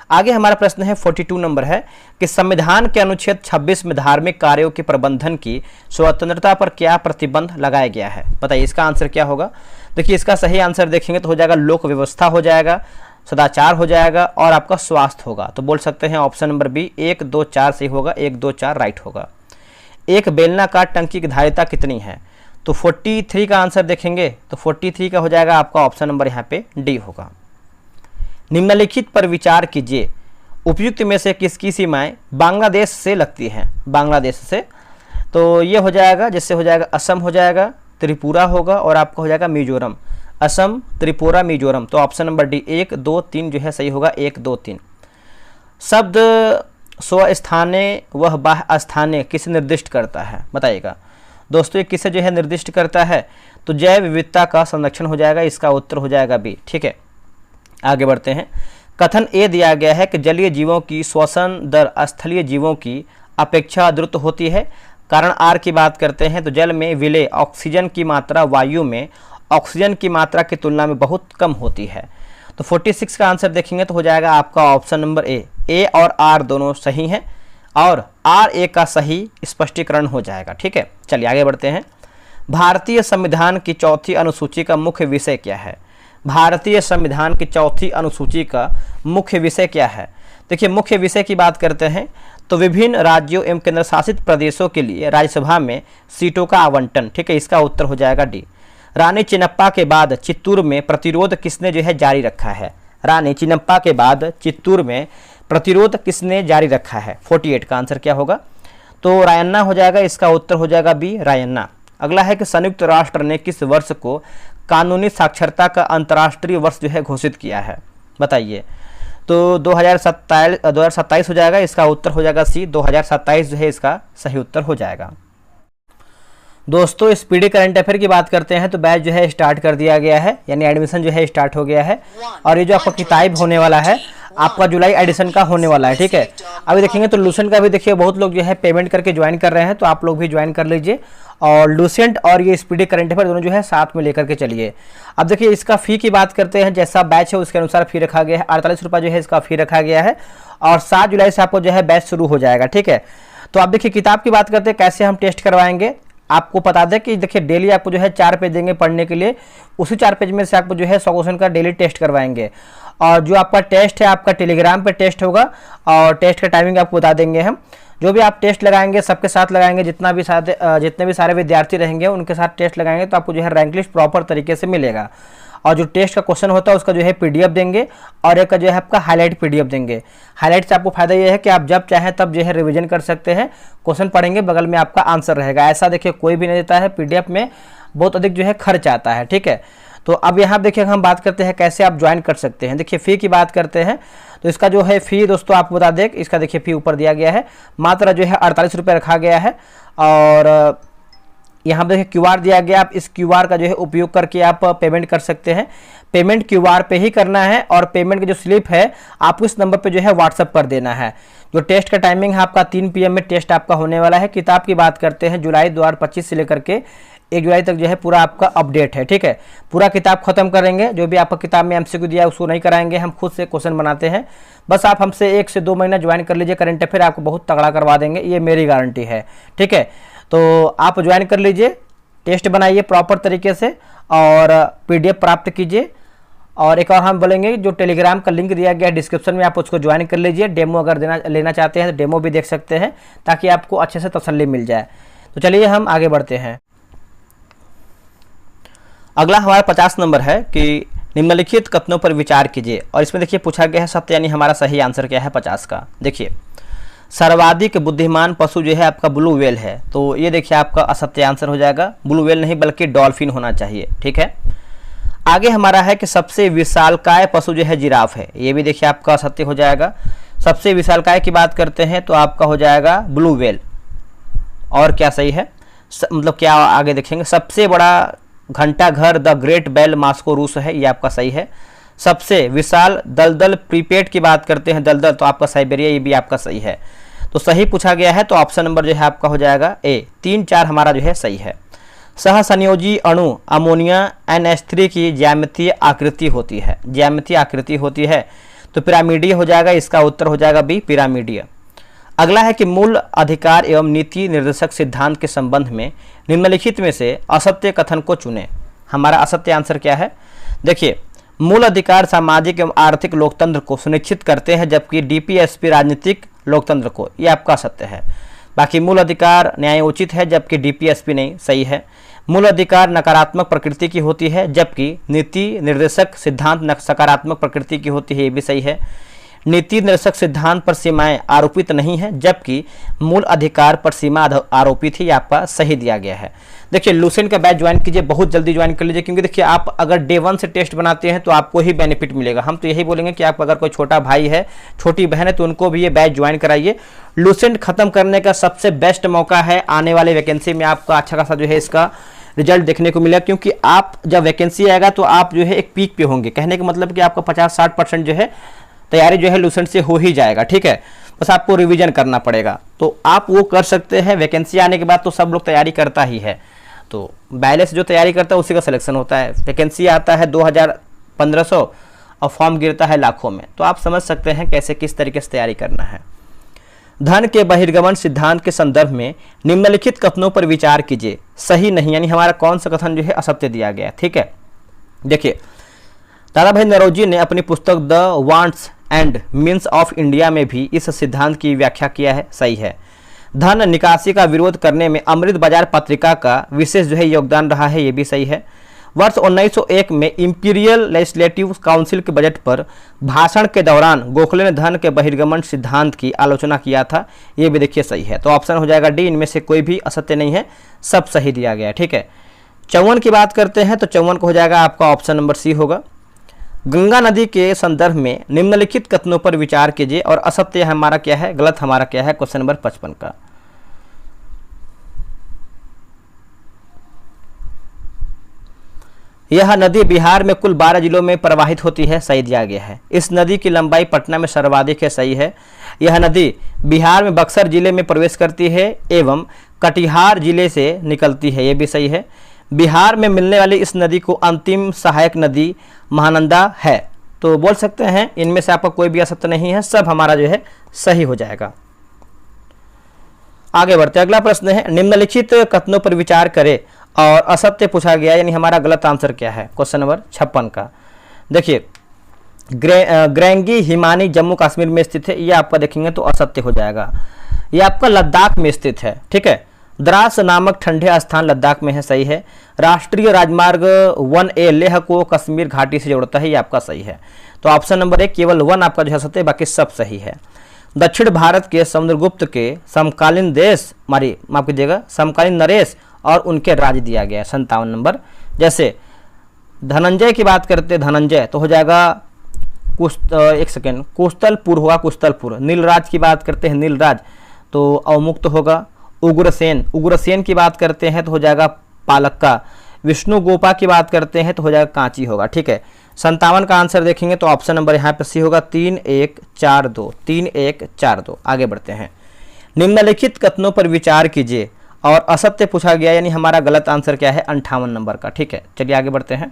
आगे हमारा प्रश्न है 42 नंबर है कि संविधान के अनुच्छेद 26 में धार्मिक कार्यों के प्रबंधन की स्वतंत्रता पर क्या प्रतिबंध लगाया गया है? बताइए इसका आंसर क्या होगा। देखिए इसका सही आंसर देखेंगे तो हो जाएगा लोक व्यवस्था हो जाएगा, सदाचार हो जाएगा और आपका स्वास्थ्य होगा। तो बोल सकते हैं ऑप्शन नंबर बी 1, 2, 4 सही होगा, 1, 2, 4 राइट होगा। एक बेलनाकार टंकी की धारिता कितनी है? तो 43 का आंसर देखेंगे तो 43 का हो जाएगा आपका ऑप्शन नंबर यहाँ पे डी होगा। निम्नलिखित पर विचार कीजिए, उपयुक्त में से किसकी सीमाएं बांग्लादेश से लगती हैं? बांग्लादेश से तो ये हो जाएगा, जैसे हो जाएगा असम हो जाएगा, त्रिपुरा होगा और आपका हो जाएगा मिजोरम। असम, त्रिपुरा, मिजोरम। तो ऑप्शन नंबर डी 1, 2, 3 जो है सही होगा, 1, 2, 3। शब्द स्वस्थाने वह बाह्य स्थाने किसे निर्दिष्ट करता है? बताइएगा दोस्तों, ये किसे जो है निर्दिष्ट करता है? तो जैव विविधता का संरक्षण हो जाएगा, इसका उत्तर हो जाएगा बी। ठीक है, आगे बढ़ते हैं। कथन ए दिया गया है कि जलीय जीवों की श्वसन दर स्थलीय जीवों की अपेक्षा द्रुत होती है। कारण आर की बात करते हैं तो जल में विलय ऑक्सीजन की मात्रा वायु में ऑक्सीजन की मात्रा की तुलना में बहुत कम होती है। तो 46 का आंसर देखेंगे तो हो जाएगा आपका ऑप्शन नंबर ए और आर दोनों सही हैं और आर ए का सही स्पष्टीकरण हो जाएगा। ठीक है, चलिए आगे बढ़ते हैं। भारतीय संविधान की चौथी अनुसूची का मुख्य विषय क्या है? भारतीय संविधान की चौथी अनुसूची का मुख्य विषय क्या है? देखिए मुख्य विषय की बात करते हैं तो विभिन्न राज्यों एवं केंद्र शासित प्रदेशों के लिए राज्यसभा में सीटों का आवंटन। ठीक है, इसका उत्तर हो जाएगा डी। रानी चिन्नप्पा के बाद चित्तूर में प्रतिरोध किसने जो है जारी रखा है? रानी चिन्नप्पा के बाद चित्तूर में प्रतिरोध किसने जारी रखा है? 48 का आंसर क्या होगा? तो रायन्ना हो जाएगा, इसका उत्तर हो जाएगा बी रायन्ना। अगला है कि संयुक्त राष्ट्र ने किस वर्ष को कानूनी साक्षरता का अंतर्राष्ट्रीय वर्ष जो है घोषित किया है? बताइए। तो 2027 हो जाएगा, इसका उत्तर हो जाएगा सी। 2027 जो है इसका सही उत्तर हो जाएगा। दोस्तों स्पीडी करंट अफेयर की बात करते हैं तो बैच जो है स्टार्ट कर दिया गया है, यानी एडमिशन जो है स्टार्ट हो गया है और ये जो आपका किताब होने वाला है आपका जुलाई एडिशन का होने वाला है। ठीक है, अभी देखेंगे तो लूसेंट का भी देखिए बहुत लोग जो है पेमेंट करके ज्वाइन कर रहे हैं, तो आप लोग भी ज्वाइन कर लीजिए और लूसेंट और ये स्पीडी करंट अफेयर दोनों जो है साथ में लेकर के चलिए। अब देखिए इसका फ़ी की बात करते हैं, जैसा बैच है उसके अनुसार फ़ी रखा गया है। 48 रुपये जो है इसका फ़ी रखा गया है और 7 जुलाई से आपको जो है बैच शुरू हो जाएगा। ठीक है, तो आप देखिए किताब की बात करते हैं कैसे हम टेस्ट करवाएंगे। आपको बता दें कि देखिए डेली आपको जो है 4 पेज देंगे पढ़ने के लिए, उसी 4 पेज में से आपको जो है 100 क्वेश्चन का डेली टेस्ट करवाएंगे और जो आपका टेस्ट है आपका टेलीग्राम पे टेस्ट होगा और टेस्ट का टाइमिंग आपको बता देंगे हम। जो भी आप टेस्ट लगाएंगे सबके साथ लगाएंगे, जितने भी सारे विद्यार्थी रहेंगे उनके साथ टेस्ट लगाएंगे तो आपको जो है रैंक लिस्ट प्रॉपर तरीके से मिलेगा और जो टेस्ट का क्वेश्चन होता है उसका जो है पीडीएफ देंगे और एक का जो है आपका हाईलाइट पीडीएफ देंगे। हाईलाइट से आपको फायदा ये है कि आप जब चाहें तब जो है रिवीजन कर सकते हैं, क्वेश्चन पढ़ेंगे बगल में आपका आंसर रहेगा। ऐसा देखिए कोई भी नहीं देता है, पीडीएफ में बहुत अधिक जो है खर्च आता है। ठीक है, तो अब यहाँ देखिए हम बात करते हैं कैसे आप ज्वाइन कर सकते हैं। देखिए फ़ी की बात करते हैं तो इसका जो है फ़ी दोस्तों आपको बता दें, इसका देखिए फ़ी ऊपर दिया गया है, मात्र जो है 48 रुपये रखा गया है और यहाँ देखिए क्यूआर दिया गया, आप इस क्यूआर का जो है उपयोग करके आप पेमेंट कर सकते हैं। पेमेंट क्यूआर पे ही करना है और पेमेंट की जो स्लिप है आपको इस नंबर पे जो है व्हाट्सअप कर देना है। जो टेस्ट का टाइमिंग है आपका 3 PM में टेस्ट आपका होने वाला है। किताब की बात करते हैं जुलाई 2025 से लेकर के 1 जुलाई तक जो है पूरा आपका अपडेट है। ठीक है, पूरा किताब खत्म करेंगे, जो भी आपका किताब में MCQ दिया है उसको नहीं कराएंगे, हम खुद से क्वेश्चन बनाते हैं। बस आप हमसे 1 से 2 महीना ज्वाइन कर लीजिए, करंट अफेयर आपको बहुत तगड़ा करवा देंगे, ये मेरी गारंटी है। ठीक है, तो आप ज्वाइन कर लीजिए, टेस्ट बनाइए प्रॉपर तरीके से और PDF प्राप्त कीजिए। और एक और हम बोलेंगे जो टेलीग्राम का लिंक दिया गया है डिस्क्रिप्शन में, आप उसको ज्वाइन कर लीजिए। डेमो अगर लेना चाहते हैं तो डेमो भी देख सकते हैं ताकि आपको अच्छे से तसल्ली मिल जाए। तो चलिए हम आगे बढ़ते हैं। अगला हमारा 50 नंबर है कि निम्नलिखित कथनों पर विचार कीजिए और इसमें देखिए पूछा गया है सत्य, यानी हमारा सही आंसर क्या है 50 का। देखिए सर्वाधिक बुद्धिमान पशु जो है आपका ब्लू व्हेल है। तो ये देखिए आपका असत्य आंसर हो जाएगा, ब्लू व्हेल नहीं बल्कि डॉल्फिन होना चाहिए। ठीक है, आगे हमारा है कि सबसे विशालकाय पशु जो है जिराफ है। ये भी देखिए आपका असत्य हो जाएगा। सबसे विशालकाय की बात करते हैं तो आपका हो जाएगा ब्लू व्हेल। और क्या सही है, मतलब क्या आगे देखेंगे, सबसे बड़ा घंटाघर द ग्रेट बेल मॉस्को रूस है, ये आपका सही है। सबसे विशाल दलदल प्रीपेड की बात करते हैं दलदल, तो आपका साइबेरिया, ये भी आपका सही है। तो सही पूछा गया है तो ऑप्शन नंबर जो है आपका हो जाएगा ए। 3, 4 हमारा जो है सही है। सहसंयोजी अणु अमोनिया NH3 की ज्यामितीय आकृति होती है, ज्यामितीय आकृति होती है तो पिरामिडीय हो जाएगा, इसका उत्तर हो जाएगा बी पिरामिडीय। अगला है कि मूल अधिकार एवं नीति निर्देशक सिद्धांत के संबंध में निम्नलिखित में से असत्य कथन को चुनें। हमारा असत्य आंसर क्या है, देखिए मूल अधिकार सामाजिक एवं आर्थिक लोकतंत्र को सुनिश्चित करते हैं जबकि DPSP राजनीतिक लोकतंत्र को, ये आपका सत्य है। बाकी मूल अधिकार न्यायोचित है जबकि DPSP नहीं, सही है। मूल अधिकार नकारात्मक प्रकृति की होती है जबकि नीति निर्देशक सिद्धांत सकारात्मक प्रकृति की होती है, ये भी सही है। नीति निर्देशक सिद्धांत पर सीमाएं आरोपित नहीं है जबकि मूल अधिकार पर सीमा आरोपित ही, आपका सही दिया गया है। देखिए लूसेंट का बैच ज्वाइन कीजिए, बहुत जल्दी ज्वाइन कर लीजिए, क्योंकि देखिए आप अगर डे 1 से टेस्ट बनाते हैं तो आपको ही बेनिफिट मिलेगा। हम तो यही बोलेंगे कि आप अगर कोई छोटा भाई है, छोटी बहन है, तो उनको भी ये बैच ज्वाइन कराइए। लूसेंट खत्म करने का सबसे बेस्ट मौका है, आने वाले वैकेंसी में आपका अच्छा खासा जो है इसका रिजल्ट देखने को मिलेगा, क्योंकि आप जब वैकेंसी आएगा तो आप जो है एक पीक पे होंगे। कहने का मतलब कि आपका 50-60% जो है तैयारी जो है लूसेंट से हो ही जाएगा। ठीक है, बस आपको रिवीजन करना पड़ेगा, तो आप वो कर सकते हैं। वैकेंसी आने के बाद तो सब लोग तैयारी करता ही है, तो पहले से जो तैयारी करता है उसी का सिलेक्शन होता है। वैकेंसी आता है 2000-1500 और फॉर्म गिरता है लाखों में, तो आप समझ सकते हैं कैसे किस तरीके से तैयारी करना है। धन के बहिर्गमन सिद्धांत के संदर्भ में निम्नलिखित कथनों पर विचार कीजिए। सही नहीं, यानी हमारा कौन सा कथन जो है असत्य दिया गया है। ठीक है, देखिए दादा भाई नौरोजी ने अपनी पुस्तक the wants and means of India में भी इस सिद्धांत की व्याख्या किया है, सही है। धन निकासी का विरोध करने में अमृत बाजार पत्रिका का विशेष जो है योगदान रहा है, ये भी सही है। वर्ष 1901 में इंपीरियल लेजिस्लेटिव काउंसिल के बजट पर भाषण के दौरान गोखले ने धन के बहिर्गमन सिद्धांत की आलोचना किया था, ये भी देखिए सही है। तो ऑप्शन हो जाएगा डी, इनमें से कोई भी असत्य नहीं है, सब सही दिया गया है। ठीक है, 54 की बात करते हैं तो 54 को हो जाएगा आपका ऑप्शन नंबर सी होगा। गंगा नदी के संदर्भ में निम्नलिखित कथनों पर विचार कीजिए और असत्य हमारा क्या है, गलत हमारा क्या है, क्वेश्चन नंबर 55 का। यह नदी बिहार में कुल 12 जिलों में प्रवाहित होती है, सही दिया गया है। इस नदी की लंबाई पटना में सर्वाधिक है, सही है। यह नदी बिहार में बक्सर जिले में प्रवेश करती है एवं कटिहार जिले से निकलती है, ये भी सही है। बिहार में मिलने वाली इस नदी को अंतिम सहायक नदी महानंदा है। तो बोल सकते हैं इनमें से आपका कोई भी असत्य नहीं है, सब हमारा जो है सही हो जाएगा। आगे बढ़ते हैं, अगला प्रश्न है निम्नलिखित कथनों पर विचार करें और असत्य पूछा गया, यानी हमारा गलत आंसर क्या है, क्वेश्चन नंबर 56 का। देखिए ग्रेंगी हिमानी जम्मू कश्मीर में स्थित है, ये आपका देखेंगे तो असत्य हो जाएगा। ये आपका लद्दाख में स्थित है। ठीक है, द्रास नामक ठंडे स्थान लद्दाख में है, सही है। राष्ट्रीय राजमार्ग 1A लेह को कश्मीर घाटी से जोड़ता है, ये आपका सही है। तो ऑप्शन नंबर 1 केवल 1 आपका जो है सत्य, बाकी सब सही है। दक्षिण भारत के समुद्रगुप्त के समकालीन देश माफ कीजिएगा समकालीन नरेश और उनके राज्य दिया गया है 57 नंबर। जैसे धनंजय की बात करते हैं, धनंजय तो हो जाएगा एक सेकेंड, कुस्तलपुर होगा, कुस्तलपुर। नीलराज की बात करते हैं, नीलराज तो अवमुक्त होगा। उग्रसेन की बात करते हैं तो हो जाएगा पालक्का। विष्णु गोपा की बात करते हैं तो हो जाएगा कांची होगा। ठीक है, 57 का आंसर देखेंगे तो ऑप्शन नंबर यहाँ पे सी होगा, 3142। आगे बढ़ते हैं, निम्नलिखित कथनों पर विचार कीजिए और असत्य पूछा गया, यानी हमारा गलत आंसर क्या है, 58 नंबर का। ठीक है, चलिए आगे बढ़ते हैं।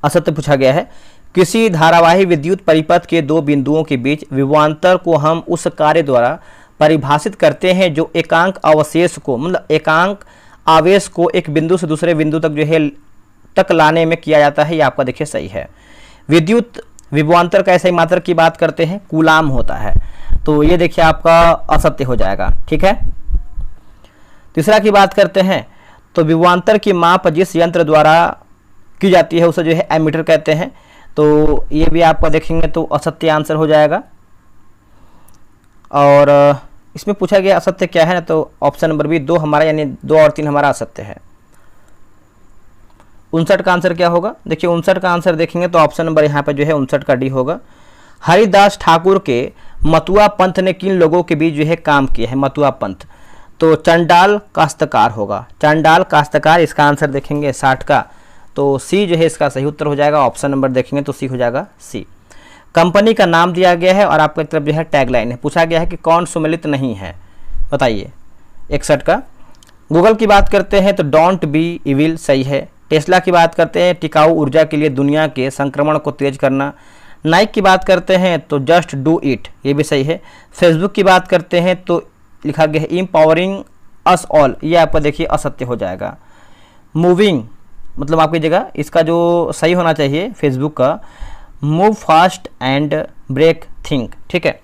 असत्य पूछा गया है, किसी धारावाही विद्युत परिपथ के दो बिंदुओं के बीच विभवांतर को हम उस कार्य द्वारा परिभाषित करते हैं जो एकांक अवशेष को, मतलब एकांक आवेश को एक बिंदु से दूसरे बिंदु तक जो है तक लाने में किया जाता है, ये आपका देखिए सही है। विद्युत विभवांतर का ऐसे मात्रक की बात करते हैं, कूलाम होता है, तो ये देखिए आपका असत्य हो जाएगा। ठीक है, तीसरा की बात करते हैं तो विभवांतर की माप जिस यंत्र द्वारा की जाती है उसे जो है एमीटर कहते हैं, तो तो ये भी आपका देखेंगे तो असत्य आंसर हो जाएगा। और इसमें पूछा गया असत्य क्या है ना, तो ऑप्शन नंबर बी 2 हमारा, यानी 2 और 3 हमारा असत्य है। 59 का आंसर क्या होगा? देखिए 59 का आंसर देखेंगे तो ऑप्शन नंबर यहाँ पे जो है 59 का डी होगा। हरिदास ठाकुर के मतुआ पंथ ने किन लोगों के बीच जो है काम किया है? मतुआ पंथ, तो चंडाल काश्तकार होगा। चंडाल काश्तकार इसका आंसर देखेंगे 60 का, तो सी जो है इसका सही उत्तर हो जाएगा। ऑप्शन नंबर देखेंगे तो सी हो जाएगा सी। कंपनी का नाम दिया गया है और आपकी तरफ जो है टैगलाइन है। पूछा गया है कि कौन सुमेलित नहीं है, बताइए। 61 का। गूगल की बात करते हैं तो डोंट बी इविल सही है। टेस्ला की बात करते हैं टिकाऊ ऊर्जा के लिए दुनिया के संक्रमण को तेज करना। नाइक की बात करते हैं तो जस्ट डू इट, ये भी सही है। फेसबुक की बात करते हैं तो लिखा गया है इम्पावरिंग अस ऑल, ये आपका देखिए असत्य हो जाएगा। मूविंग मतलब आपकी जगह इसका जो सही होना चाहिए फेसबुक का, move fast and break think, ठीक है।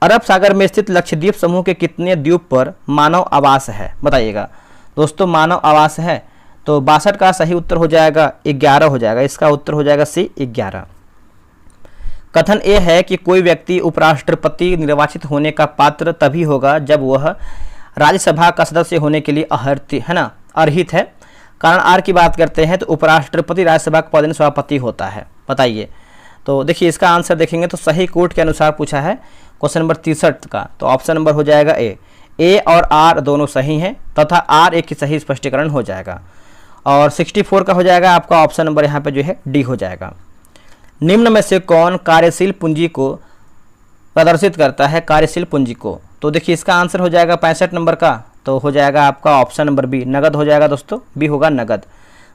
अरब सागर में स्थित लक्षद्वीप समूह के कितने द्वीप पर मानव आवास है, बताइएगा। दोस्तों मानव आवास है तो 62 का सही उत्तर हो जाएगा 11 हो जाएगा, इसका उत्तर हो जाएगा सी 11। कथन ये है कि कोई व्यक्ति उपराष्ट्रपति निर्वाचित होने का पात्र तभी होगा जब वह राज्यसभा का सदस्य होने के लिए अर्हित है। कारण आर की बात करते हैं तो उपराष्ट्रपति राज्यसभा का पद सभापति होता है, बताइए। तो देखिए इसका आंसर देखेंगे तो सही कोट के अनुसार पूछा है क्वेश्चन नंबर 63 का, तो ऑप्शन नंबर हो जाएगा ए और आर दोनों सही हैं तथा आर एक ही सही स्पष्टीकरण हो जाएगा। और 64 का हो जाएगा आपका ऑप्शन नंबर यहाँ पे जो है डी हो जाएगा। निम्न में से कौन कार्यशील पूंजी को प्रदर्शित करता है? कार्यशील पूंजी को, तो देखिए इसका आंसर हो जाएगा 65 नंबर का, तो हो जाएगा आपका ऑप्शन नंबर बी नगद हो जाएगा दोस्तों, बी होगा नगद।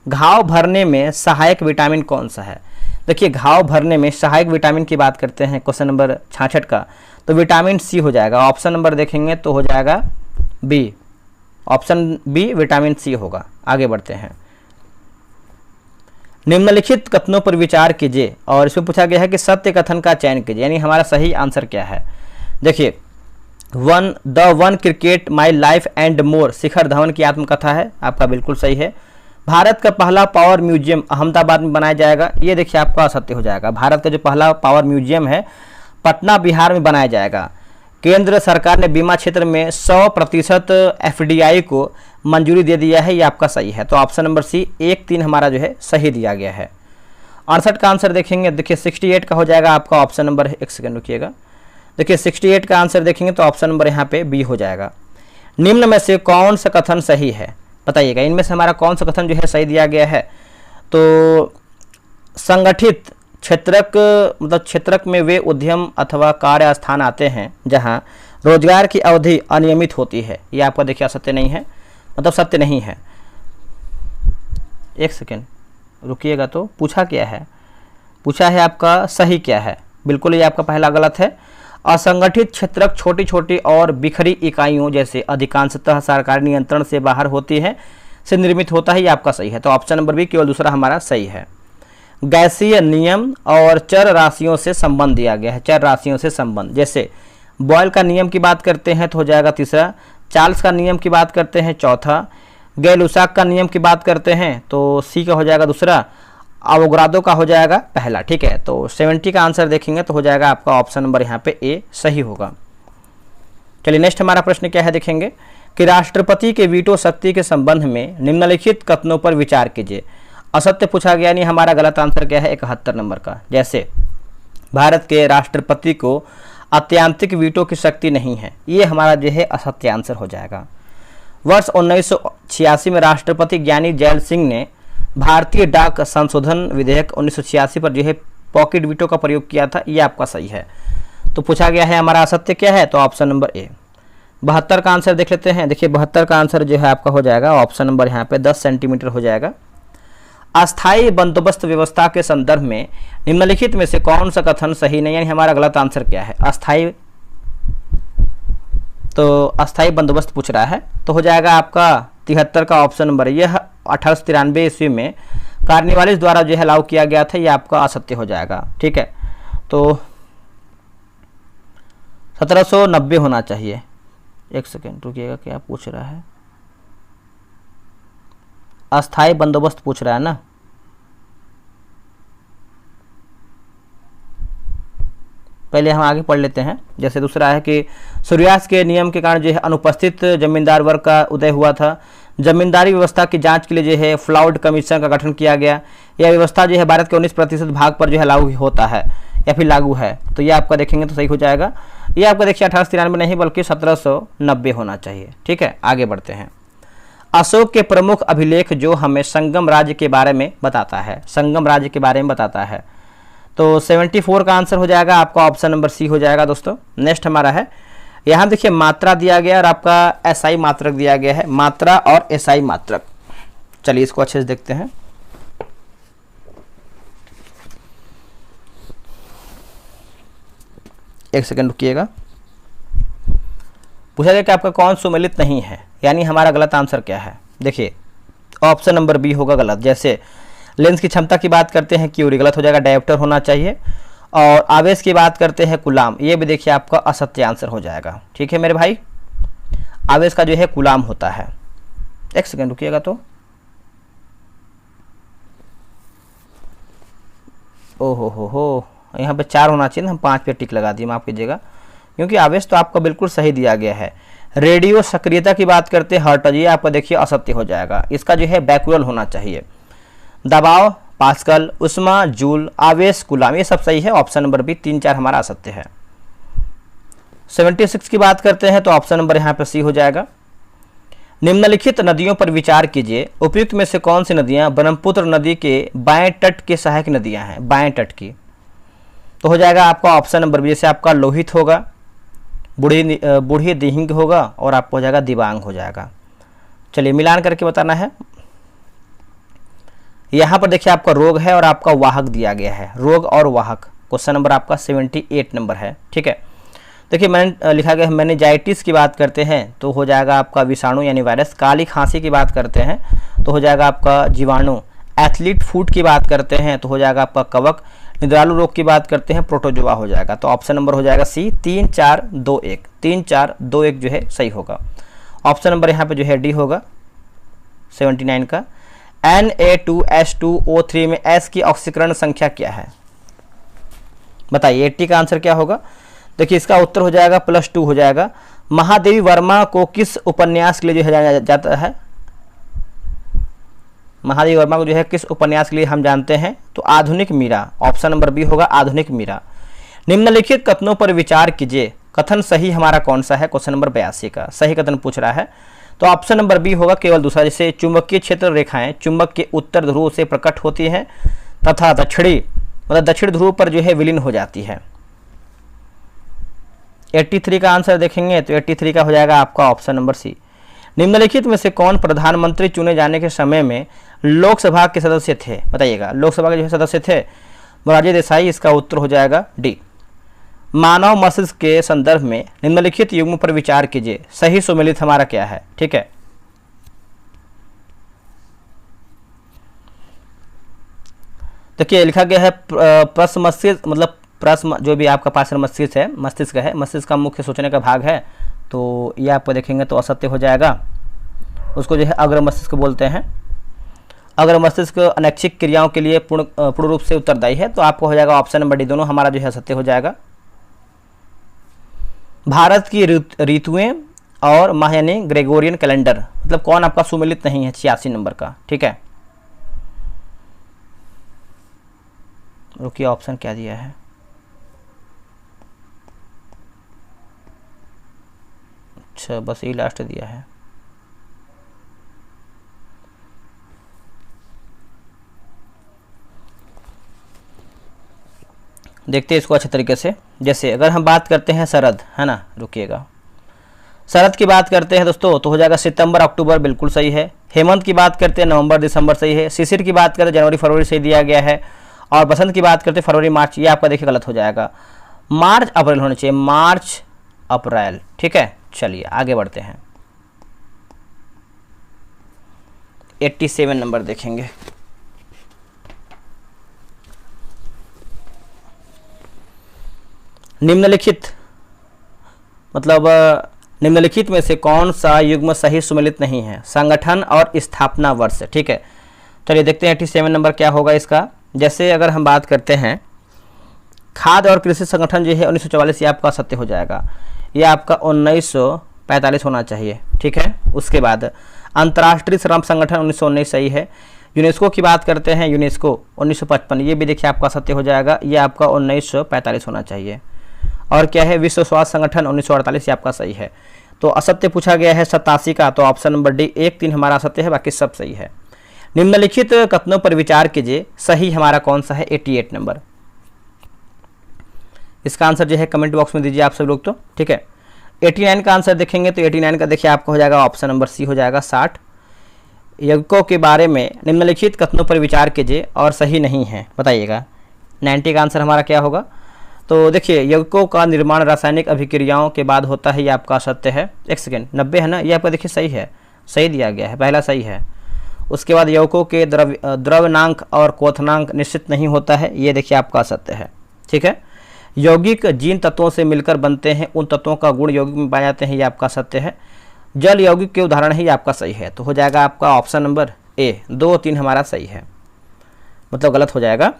घाव भरने में सहायक विटामिन कौन सा है? देखिए घाव भरने में सहायक विटामिन की बात करते हैं क्वेश्चन नंबर 66 का, तो विटामिन सी हो जाएगा। ऑप्शन नंबर देखेंगे तो हो जाएगा B, option B vitamin C होगा। आगे बढ़ते हैं। निम्नलिखित कथनों पर विचार कीजिए और इसमें पूछा गया है कि सत्य कथन का चयन कीजिए, यानी हमारा सही आंसर क्या है। देखिए one cricket my life and more Shikhar Dhawan की आत्मकथा है, आपका बिल्कुल सही है। भारत का पहला पावर म्यूजियम अहमदाबाद में बनाया जाएगा, ये देखिए आपका असत्य हो जाएगा। भारत का जो पहला पावर म्यूजियम है पटना बिहार में बनाया जाएगा। केंद्र सरकार ने बीमा क्षेत्र में 100% FDI को मंजूरी दे दिया है, ये आपका सही है। तो ऑप्शन नंबर सी 1-3 हमारा जो है सही दिया गया है। 68 का आंसर देखेंगे, देखिए 68 का हो जाएगा आपका ऑप्शन नंबर, एक सेकंड रुकिएगा, देखिए 68 का आंसर देखेंगे तो ऑप्शन नंबर यहाँ पे बी हो जाएगा। निम्न में से कौन सा कथन सही है, बताइएगा। इनमें से हमारा कौन सा कथन जो है सही दिया गया है? तो संगठित क्षेत्रक मतलब क्षेत्रक में वे उद्यम अथवा कार्य स्थान आते हैं जहां रोजगार की अवधि अनियमित होती है, ये आपका देखिए सत्य नहीं है, मतलब सत्य नहीं है। एक सेकेंड रुकिएगा, तो पूछा क्या है? पूछा है आपका सही क्या है, बिल्कुल ये आपका पहला गलत है। असंगठित क्षेत्रक छोटी छोटी और बिखरी इकाइयों जैसे अधिकांशतः सरकारी नियंत्रण से बाहर होती है से निर्मित होता है, ये आपका सही है। तो ऑप्शन नंबर बी केवल दूसरा हमारा सही है। गैसीय नियम और चर राशियों से संबंध दिया गया है, चर राशियों से संबंध, जैसे बॉयल का नियम की बात करते हैं तो हो जाएगा तीसरा, चार्ल्स का नियम की बात करते हैं चौथा, गैलुसाक का नियम की बात करते हैं तो सी का हो जाएगा दूसरा, अवोगाद्रो का हो जाएगा पहला, ठीक है। तो 70 का आंसर देखेंगे तो हो जाएगा आपका ऑप्शन नंबर यहाँ पे ए सही होगा। चलिए नेक्स्ट हमारा प्रश्न क्या है देखेंगे कि राष्ट्रपति के वीटो शक्ति के संबंध में निम्नलिखित कथनों पर विचार कीजिए। असत्य पूछा गया, नहीं हमारा गलत आंसर क्या है 71 नंबर का। जैसे भारत के राष्ट्रपति को अत्यांतिक वीटो की शक्ति नहीं है, ये हमारा जो है असत्य आंसर हो जाएगा। वर्ष 1986 में राष्ट्रपति ज्ञानी जैल सिंह ने भारतीय डाक संशोधन विधेयक 1986 पर जो है पॉकेट वीटो का प्रयोग किया था, ये आपका सही है। तो पूछा गया है हमारा असत्य क्या है, तो ऑप्शन नंबर ए। 72 का आंसर देख लेते हैं, देखिए 72 का आंसर जो है आपका हो जाएगा ऑप्शन नंबर यहाँ पे 10 सेंटीमीटर हो जाएगा। अस्थायी बंदोबस्त व्यवस्था के संदर्भ में निम्नलिखित में से कौन सा कथन सही नहीं, यानी हमारा गलत आंसर क्या है? अस्थायी, तो अस्थायी बंदोबस्त पूछ रहा है तो हो जाएगा आपका 73 का ऑप्शन नंबर। यह 1893 ईस्वी में कार्निवालिस द्वारा जो है लागू किया गया था, यह आपका असत्य हो जाएगा, ठीक है। तो 1790 होना चाहिए। एक सेकेंड रुकिएगा, क्या पूछ रहा है? अस्थायी बंदोबस्त पूछ रहा है ना, पहले हम आगे पढ़ लेते हैं। जैसे दूसरा है कि सूर्यास्त के नियम के कारण जो है अनुपस्थित जमींदार वर्ग का उदय हुआ था। जमींदारी व्यवस्था की जांच के लिए जो है फ्लाउड कमीशन का गठन किया गया। यह व्यवस्था जो है भारत के 19% भाग पर जो है लागू होता है या फिर लागू है। तो ये आपका देखेंगे तो सही हो जाएगा। ये आपका देखिए 1893 नहीं बल्कि 1790 होना चाहिए। ठीक है, आगे बढ़ते हैं। अशोक के प्रमुख अभिलेख जो हमें संगम राज्य के बारे में बताता है, संगम राज्य के बारे में बताता है। तो 74 का आंसर हो जाएगा आपका ऑप्शन नंबर सी हो जाएगा दोस्तों। नेक्स्ट हमारा है, यहाँ देखिए मात्रा दिया गया और आपका एसआई मात्रक दिया गया है, मात्रा और एसआई मात्रक। चलिए इसको अच्छे से देखते हैं। एक सेकंड रुकिएगा। पूछा गया कि आपका कौन सुमेलित नहीं है, यानी हमारा गलत आंसर क्या है। देखिए ऑप्शन नंबर बी होगा गलत। जैसे लेंस की क्षमता की बात करते हैं क्यूरी, गलत हो जाएगा, डायोप्टर होना चाहिए। और आवेश की बात करते हैं कूलाम, ये भी देखिए आपका असत्य आंसर हो जाएगा। ठीक है मेरे भाई, आवेश का जो है कूलाम होता है। एक सेकंड रुकिएगा। तो ओहो हो यहाँ पे 4 होना चाहिए, हम 5 पे टिक लगा दिए, माफ कीजिएगा, क्योंकि आवेश तो आपका बिल्कुल सही दिया गया है। रेडियो सक्रियता की बात करते हैं हर्ट्ज, ये आपका देखिए असत्य हो जाएगा। इसका जो है बैकुलर होना चाहिए। दबाव पास्कल, उष्मा जूल, आवेश कूलाम, ये सब सही है। ऑप्शन नंबर बी 3, 4 हमारा असत्य है। 76 की बात करते हैं तो ऑप्शन नंबर यहाँ पे सी हो जाएगा। निम्नलिखित नदियों पर विचार कीजिए, उपयुक्त में से कौन सी नदियां ब्रह्मपुत्र नदी के बाएं तट के सहायक नदियां हैं, बाएं तट की। तो हो जाएगा आपका ऑप्शन नंबर बी, जैसे आपका लोहित होगा, बूढ़ी दिहिंग होगा और आपको हो जाएगा दिबांग हो जाएगा। चलिए मिलान करके बताना है। यहाँ पर देखिए आपका रोग है और आपका वाहक दिया गया है, रोग और वाहक। क्वेश्चन नंबर आपका 78 नंबर है। ठीक है, देखिए मैंने लिखा गया है मेनिंजाइटिस की बात करते हैं तो हो जाएगा आपका विषाणु यानी वायरस। काली खांसी की बात करते हैं तो हो जाएगा आपका जीवाणु। एथलीट फूट की बात करते हैं तो हो जाएगा आपका कवक। निद्रालु रोग की बात करते हैं प्रोटोजोआ हो जाएगा। तो ऑप्शन नंबर हो जाएगा सी 3, 4, 2, 1। 3, 4, 2, 1 जो है सही होगा। ऑप्शन नंबर यहाँ पे जो है डी होगा 79 का। Na2H2O3 में S की ऑक्सीकरण संख्या क्या है, बताइए। 80 का आंसर क्या होगा। देखिए इसका उत्तर हो जाएगा +2 हो जाएगा। महादेवी वर्मा को किस उपन्यास के लिए जो है जाना जाता है, महादेवी वर्मा को जो है किस उपन्यास के लिए हम जानते हैं, तो आधुनिक मीरा। ऑप्शन नंबर बी होगा आधुनिक मीरा। निम्नलिखित कथनों पर विचार कीजिए, कथन सही हमारा कौन सा है। क्वेश्चन नंबर 82 का सही कथन पूछ रहा है तो ऑप्शन नंबर बी होगा केवल दूसरा। जैसे चुंबकीय क्षेत्र रेखाएं चुंबक के उत्तर ध्रुव से प्रकट होती हैं तथा दक्षिणी मतलब दक्षिण ध्रुव पर जो है विलीन हो जाती है। 83 का आंसर देखेंगे तो 83 का हो जाएगा आपका ऑप्शन नंबर सी। निम्नलिखित में से कौन प्रधानमंत्री चुने जाने के समय में लोकसभा के सदस्य थे, बताइएगा। लोकसभा के जो सदस्य थे मोरारजी देसाई, इसका उत्तर हो जाएगा डी। मानव मस्तिष्क के संदर्भ में निम्नलिखित युग्म पर विचार कीजिए, सही सुमेलित हमारा क्या है। ठीक है, देखिए लिखा गया है प्रश्न मस्तिष्क मतलब प्रश्न जो भी आपका पार्श्व मस्तिष्क है, मस्तिष्क का मुख्य सोचने का भाग है। तो ये आपको देखेंगे तो असत्य हो जाएगा। उसको जो है अग्र मस्तिष्क बोलते हैं। अग्र मस्तिष्क अनैच्छिक क्रियाओं के लिए पूर्ण रूप से उत्तरदायी है। तो आपको हो जाएगा ऑप्शन नंबर डी, दोनों हमारा जो है असत्य हो जाएगा। भारत की ऋतुएं और माह यानी ग्रेगोरियन कैलेंडर मतलब कौन आपका सुमेलित नहीं है 86 नंबर का। ठीक है, रुकिए ऑप्शन क्या दिया है, अच्छा बस यही लास्ट दिया है। देखते हैं इसको अच्छे तरीके से। जैसे अगर हम बात करते हैं शरद, है ना, रुकिएगा, शरद की बात करते हैं दोस्तों तो हो जाएगा सितंबर अक्टूबर, बिल्कुल सही है। हेमंत की बात करते हैं नवंबर दिसंबर, सही है। शिशिर की बात करते हैं जनवरी फरवरी, सही दिया गया है। और बसंत की बात करते हैं फरवरी मार्च, ये आपका देखिए गलत हो जाएगा। मार्च अप्रैल होना चाहिए, मार्च अप्रैल। ठीक है, चलिए आगे बढ़ते हैं। 87 नंबर देखेंगे। निम्नलिखित मतलब निम्नलिखित में से कौन सा युग्म सही सुमेलित नहीं है, संगठन और स्थापना वर्ष। ठीक है, चलिए देखते हैं 87 नंबर क्या होगा इसका। जैसे अगर हम बात करते हैं खाद्य और कृषि संगठन जो है 1944, ये आपका सत्य हो जाएगा। ये आपका 1945 होना चाहिए, ठीक है। उसके बाद अंतर्राष्ट्रीय श्रम संगठन 1919 सही है। यूनेस्को की बात करते हैं, यूनेस्को 1955, ये भी देखिए आपका सत्य हो जाएगा। ये आपका 1945 होना चाहिए। और क्या है, विश्व स्वास्थ्य संगठन 1948, ये आपका सही है। तो असत्य पूछा गया है 87 का, तो ऑप्शन नंबर डी 1, 3 हमारा असत्य है, बाकी सब सही है। निम्नलिखित कथनों पर विचार कीजिए, सही हमारा कौन सा है, 88 नंबर। इसका आंसर जो है कमेंट बॉक्स में दीजिए आप सब लोग, तो ठीक है। 89 का आंसर देखेंगे तो 89 का देखिए आपका हो जाएगा ऑप्शन नंबर सी हो जाएगा 60। यौगिकों के बारे में निम्नलिखित कथनों पर विचार कीजिए और सही नहीं है, बताइएगा। 90 का आंसर हमारा क्या होगा, तो देखिए यौगिकों का निर्माण रासायनिक अभिक्रियाओं के बाद होता है, ये आपका सत्य है। एक सेकेंड, 90 है ना, ये आपका देखिए सही है, सही दिया गया है, पहला सही है। उसके बाद यौगिकों के द्रव्यनांक और क्वथनांक निश्चित नहीं होता है, ये देखिए आपका सत्य है, ठीक है। यौगिक जिन तत्वों से मिलकर बनते हैं उन तत्वों का गुण यौगिक में पाए जाते हैं, ये आपका सत्य है। जल यौगिक के उदाहरण है, ये आपका सही है। तो हो जाएगा आपका ऑप्शन नंबर ए, 2, 3 हमारा सही है, मतलब गलत हो जाएगा।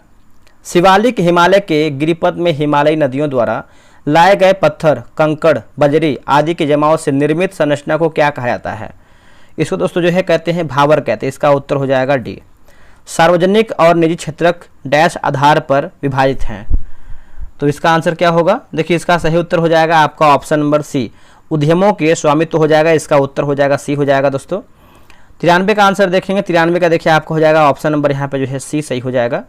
शिवालिक हिमालय के गिरिपथ में हिमालयी नदियों द्वारा लाए गए पत्थर, कंकड़, बजरी आदि के जमाव से निर्मित संरचना को क्या कहा जाता है? इसको दोस्तों जो है कहते हैं भावर कहते हैं। इसका उत्तर हो जाएगा डी। सार्वजनिक और निजी क्षेत्रक डैश आधार पर विभाजित हैं, तो इसका आंसर क्या होगा? देखिए इसका सही उत्तर हो जाएगा आपका ऑप्शन नंबर सी, उद्यमों के स्वामित्व हो जाएगा। इसका उत्तर हो जाएगा सी हो जाएगा दोस्तों। 93 का आंसर देखेंगे, 93 का देखिए आपको हो जाएगा ऑप्शन नंबर यहाँ पे जो है सी सही हो जाएगा।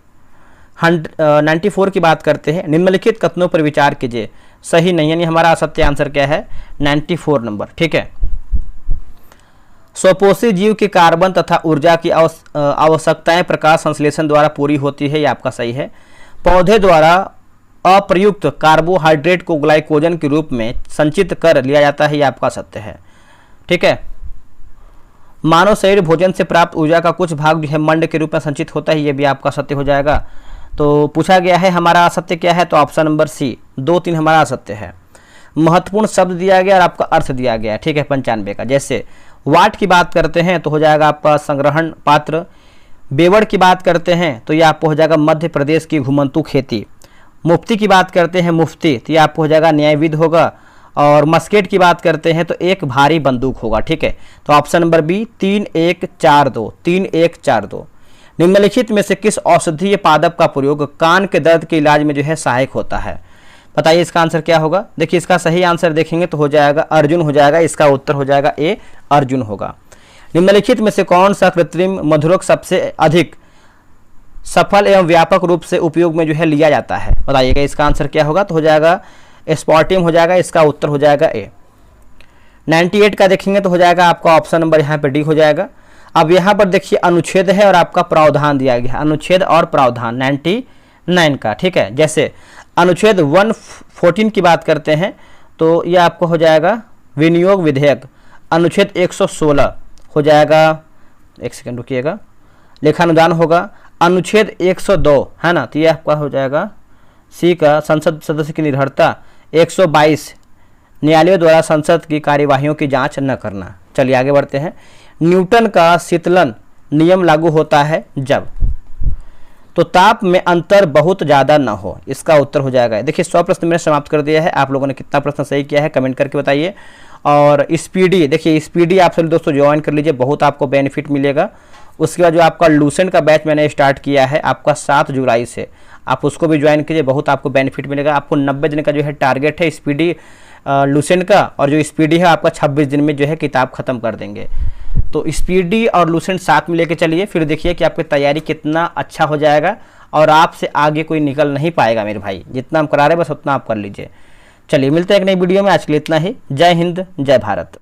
94 की बात करते हैं, निम्नलिखित कथनों पर विचार कीजिए, सही नहीं, यानी हमारा सत्य आंसर क्या है? 94 नंबर, ठीक है। स्वपोषी जीव के कार्बन तथा ऊर्जा की आवश्यकताएं प्रकाश संश्लेषण द्वारा पूरी होती है, ये आपका सही है। पौधे द्वारा अप्रयुक्त कार्बोहाइड्रेट को ग्लाइकोजन के रूप में संचित कर लिया जाता है, ये आपका सत्य है, ठीक है। मानव शरीर भोजन से प्राप्त ऊर्जा का कुछ भाग जो है मंड के रूप में संचित होता है, ये भी आपका सत्य हो जाएगा। तो पूछा गया है हमारा असत्य क्या है, तो ऑप्शन नंबर सी, 2, 3 हमारा असत्य है। महत्वपूर्ण शब्द दिया गया और आपका अर्थ दिया गया, ठीक है, 95 का। जैसे वाट की बात करते हैं तो हो जाएगा आपका संग्रहण पात्र। बेवड़ की बात करते हैं तो ये आपको हो जाएगा मध्य प्रदेश की घुमंतू खेती। मुफ्ती की बात करते हैं मुफ्ती, तो ये आपको हो जाएगा न्यायविद होगा। और मस्केट की बात करते हैं तो एक भारी बंदूक होगा, ठीक है। तो ऑप्शन नंबर बी 3142, 3142। निम्नलिखित में से किस औषधीय पादप का प्रयोग कान के दर्द के इलाज में जो है सहायक होता है? बताइए इसका आंसर क्या होगा? देखिए इसका सही आंसर देखेंगे तो हो जाएगा अर्जुन हो जाएगा। इसका उत्तर हो जाएगा ए, अर्जुन होगा। निम्नलिखित में से कौन सा कृत्रिम मधुरक सबसे अधिक सफल एवं व्यापक रूप से उपयोग में जो है लिया जाता है? बताइएगा इसका आंसर क्या होगा? तो हो जाएगा स्पॉटिम हो जाएगा। इसका उत्तर हो जाएगा ए। 98 का देखेंगे तो हो जाएगा आपका ऑप्शन नंबर यहाँ पे डी हो जाएगा। अब यहाँ पर देखिए अनुच्छेद है और आपका प्रावधान दिया गया है, अनुच्छेद और प्रावधान 99 का, ठीक है। जैसे अनुच्छेद 114 की बात करते हैं तो ये आपको हो जाएगा विनियोग विधेयक। अनुच्छेद 116 हो जाएगा, एक सेकंड रुकिएगा, लेखानुदान होगा। अनुच्छेद 102 है ना, तो ये आपका हो जाएगा सी का संसद सदस्य की निर्भरता। 122 न्यायालयों द्वारा संसद की कार्यवाहियों की जांच न करना। चलिए आगे बढ़ते हैं। न्यूटन का शीतलन नियम लागू होता है जब, तो ताप में अंतर बहुत ज़्यादा ना हो। इसका उत्तर हो जाएगा, देखिए 100 प्रश्न मैंने समाप्त कर दिया है। आप लोगों ने कितना प्रश्न सही किया है कमेंट करके बताइए। और स्पीडी, देखिए स्पीडी आप सभी दोस्तों ज्वाइन कर लीजिए, बहुत आपको बेनिफिट मिलेगा। उसके बाद जो आपका लूसेंट का बैच मैंने स्टार्ट किया है आपका 7 जुलाई से, आप उसको भी ज्वाइन कीजिए, बहुत आपको बेनिफिट मिलेगा। आपको 90 दिन का जो है टारगेट है स्पीडी लूसेंट का, और जो स्पीडी है आपका 26 दिन में जो है किताब खत्म कर देंगे। तो स्पीडी और लूसेंट साथ में लेके चलिए, फिर देखिए कि आपकी तैयारी कितना अच्छा हो जाएगा और आपसे आगे कोई निकल नहीं पाएगा मेरे भाई। जितना हम करा रहे हैं बस उतना आप कर लीजिए। चलिए मिलते हैं एक नई वीडियो में, आज के लिए इतना ही। जय हिंद, जय भारत।